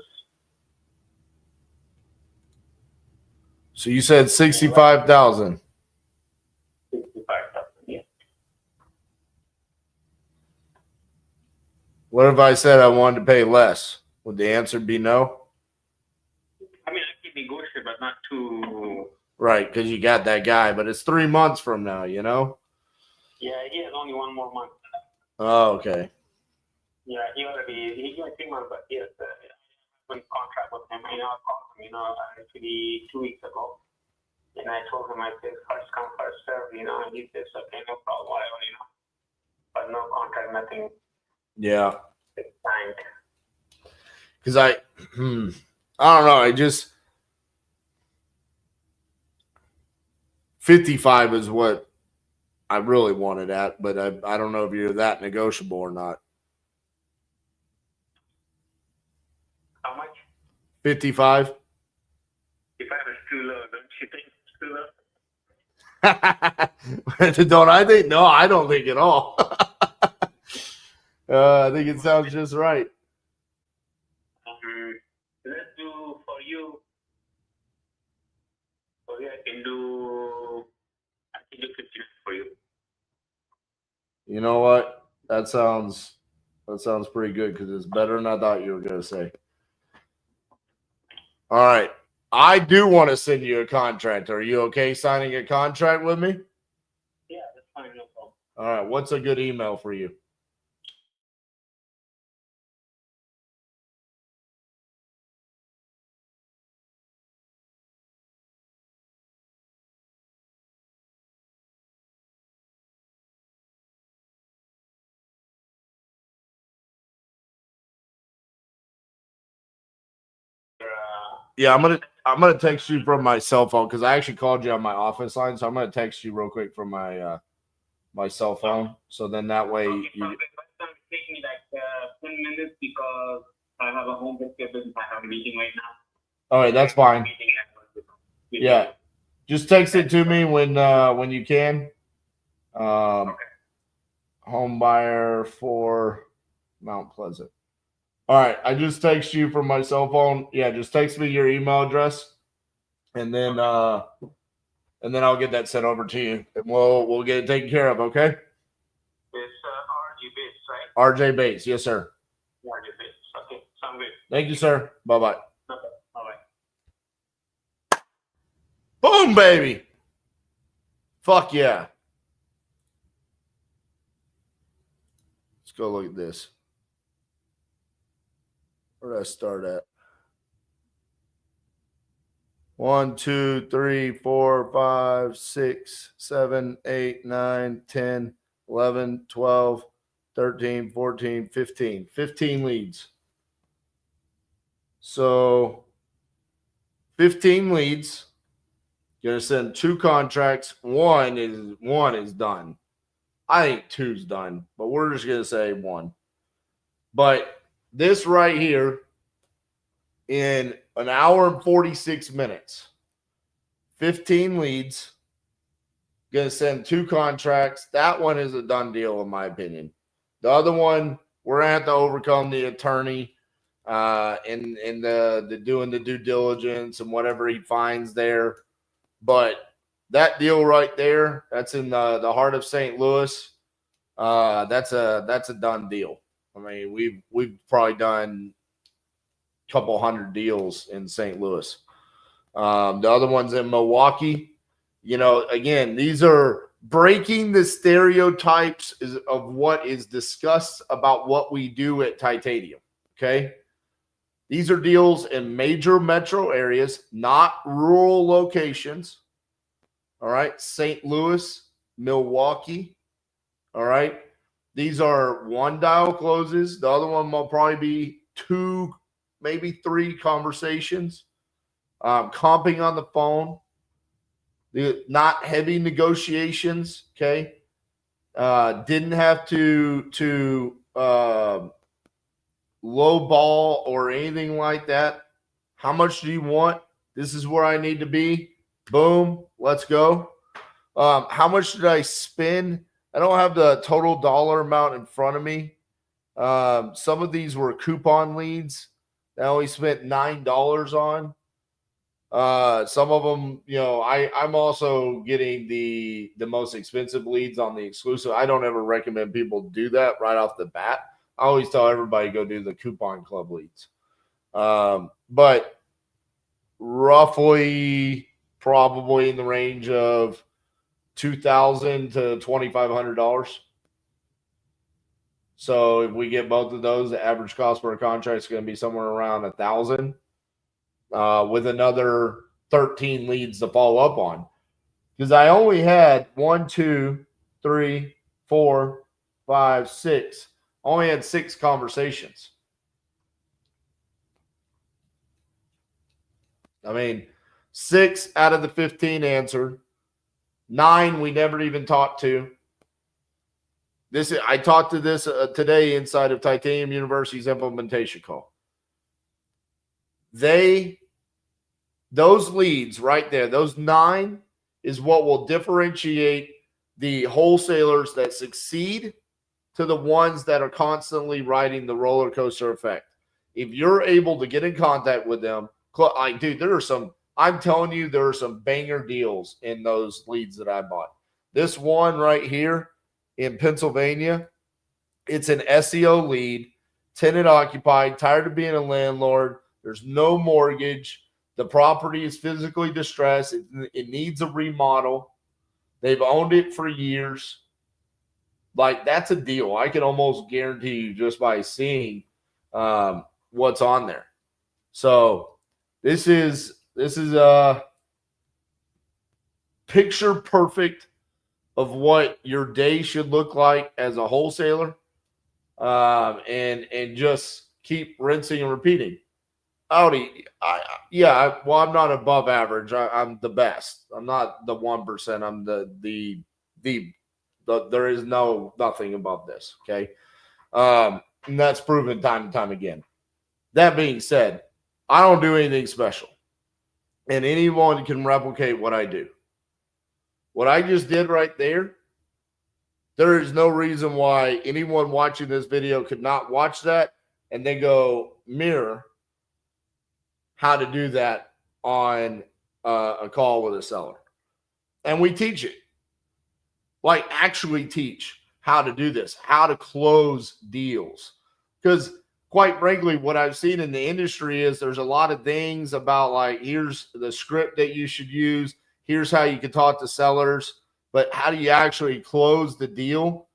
So you said 65,000. 65,000, yeah. What if I said I wanted to pay less? Would the answer be no? I mean, I can negotiate, but not too. Right, because you got that guy, but it's 3 months from now, you know? Yeah, he has only 1 more month. Oh, okay. Yeah, he got 3 months, but he has one contract with him. I called him, actually 2 weeks ago. And I told him, I said, first come, first serve, and he says, okay, no problem, whatever, But no contract, nothing. Yeah. It's signed. Because I don't know. I just 55 is what I really wanted at, but I don't know if you're that negotiable or not. How much? 55. 55 is too low, don't you think it's too low? Don't I think? No, I don't think at all. I think it sounds just right. Let's do for you. For you, I can do 59 for you. You know what? That sounds pretty good, because it's better than I thought you were going to say. All right. I do want to send you a contract. Are you okay signing a contract with me? Yeah, that's fine. No problem. All right. What's a good email for you? Yeah, I'm gonna text you from my cell phone, because I actually called you on my office line, so I'm gonna text you real quick from my my cell phone. So then that way Okay, perfect. It's going to take me like 10 minutes because I have a home based business. I have a meeting right now. All right, that's fine. Yeah, just text it to me when you can. Okay. Home buyer for Mount Pleasant. All right, I just text you from my cell phone. Yeah, just text me your email address, and then I'll get that sent over to you, and we'll get it taken care of. Okay. It's RJ Bates, right? RJ Bates, yes, sir. RJ Bates. Okay. Thank you, sir. Bye-bye. Okay, bye-bye. Boom, baby. Fuck yeah. Let's go look at this. Where did I start at? 1, 2, 3, 4, 5, 6, 7, 8, 9, 10, 11, 12, 13, 14, 15. 15 leads. So 15 leads. Gonna send 2 contracts. One is done. I think 2's done, but we're just gonna say 1. But this right here, in an hour and 46 minutes, 15 leads, gonna send 2 contracts. That one is a done deal, in my opinion. The other one, we're gonna have to overcome the attorney in the doing the due diligence and whatever he finds there. But that deal right there, that's in the heart of St. Louis. That's a done deal. I mean, we've probably done a couple hundred deals in St. Louis. The other one's in Milwaukee. You know, again, these are breaking the stereotypes of what is discussed about what we do at Titanium. Okay. These are deals in major metro areas, not rural locations. All right. St. Louis, Milwaukee. All right. These are 1 dial closes. The other one will probably be 2, maybe 3 conversations. Comping on the phone. Not heavy negotiations. Okay. Didn't have to low ball or anything like that. How much do you want? This is where I need to be. Boom. Let's go. How much did I spend? I don't have the total dollar amount in front of me. Some of these were coupon leads that I only spent $9 on. Some of them, you know, I'm also getting the most expensive leads on the exclusive. I don't ever recommend people do that right off the bat. I always tell everybody go do the coupon club leads. But roughly probably in the range of $2,000 to $2,500. So if we get both of those, the average cost per contract is going to be somewhere around $1,000, with another 13 leads to follow up on. Because I only had 1, 2, 3, 4, 5, 6. Only had 6 conversations. I mean, 6 out of the 15 answered. 9 we never even talked to. I talked to this today inside of Titanium University's implementation call. Those leads right there, those 9 is what will differentiate the wholesalers that succeed to the ones that are constantly riding the roller coaster effect. If you're able to get in contact with them, dude, I'm telling you, there are some banger deals in those leads that I bought. This one right here in Pennsylvania, it's an SEO lead, tenant occupied, tired of being a landlord. There's no mortgage. The property is physically distressed. It needs a remodel. They've owned it for years. Like, that's a deal. I can almost guarantee you just by seeing what's on there. So this is a picture perfect of what your day should look like as a wholesaler, and just keep rinsing and repeating. Audi, I'm not above average. I'm the best. I'm not the 1%. I'm the there is nothing above this. Okay. And that's proven time and time again. That being said, I don't do anything special, and anyone can replicate what I do. What I just did right there, there is no reason why anyone watching this video could not watch that and then go mirror how to do that on a call with a seller. And we teach it. Like, actually teach how to do this, how to close deals. Because quite frankly, what I've seen in the industry is there's a lot of things about like, here's the script that you should use. Here's how you can talk to sellers, but how do you actually close the deal?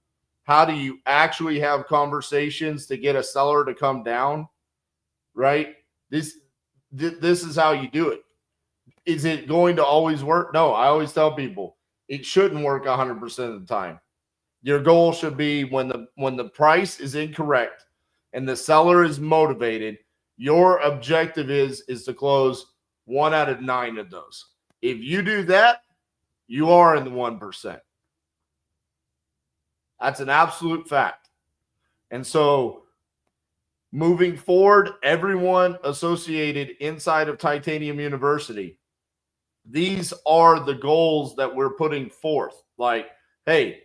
How do you actually have conversations to get a seller to come down? Right? This is how you do it. Is it going to always work? No, I always tell people it shouldn't work 100% of the time. Your goal should be when the price is incorrect and the seller is motivated, your objective is to close 1 out of 9 of those. If you do that, you are in the 1%. That's an absolute fact. And so moving forward, everyone associated inside of Titanium University, these are the goals that we're putting forth. Like, hey,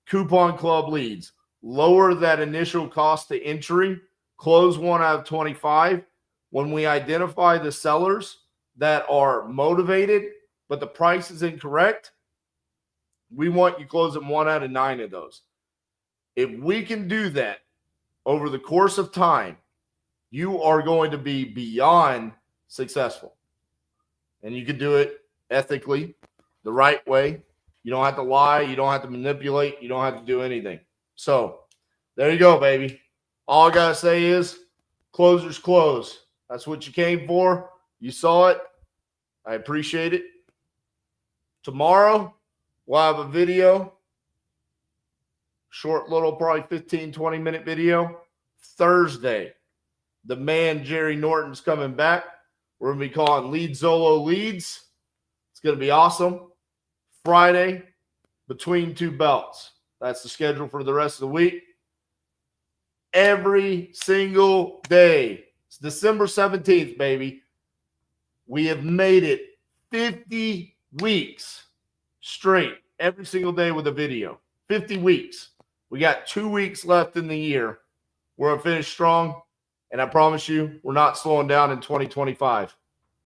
coupon club leads, lower that initial cost to entry, close 1 out of 25. When we identify the sellers that are motivated, but the price is incorrect, we want you closing 1 out of 9 of those. If we can do that over the course of time, you are going to be beyond successful. And you can do it ethically, the right way. You don't have to lie. You don't have to manipulate. You don't have to do anything. So there you go, baby. All I got to say is closers close. That's what you came for. You saw it. I appreciate it. Tomorrow, we'll have a video. Short little, probably 15, 20-minute video. Thursday, the man Jerry Norton's coming back. We're going to be calling Lead Zolo Leads. It's going to be awesome. Friday, Between Two Belts. That's the schedule for the rest of the week. Every single day. It's December 17th, baby. We have made it 50 weeks straight, every single day with a video. 50 weeks. We got 2 weeks left in the year. We're going to finish strong, and I promise you, we're not slowing down in 2025.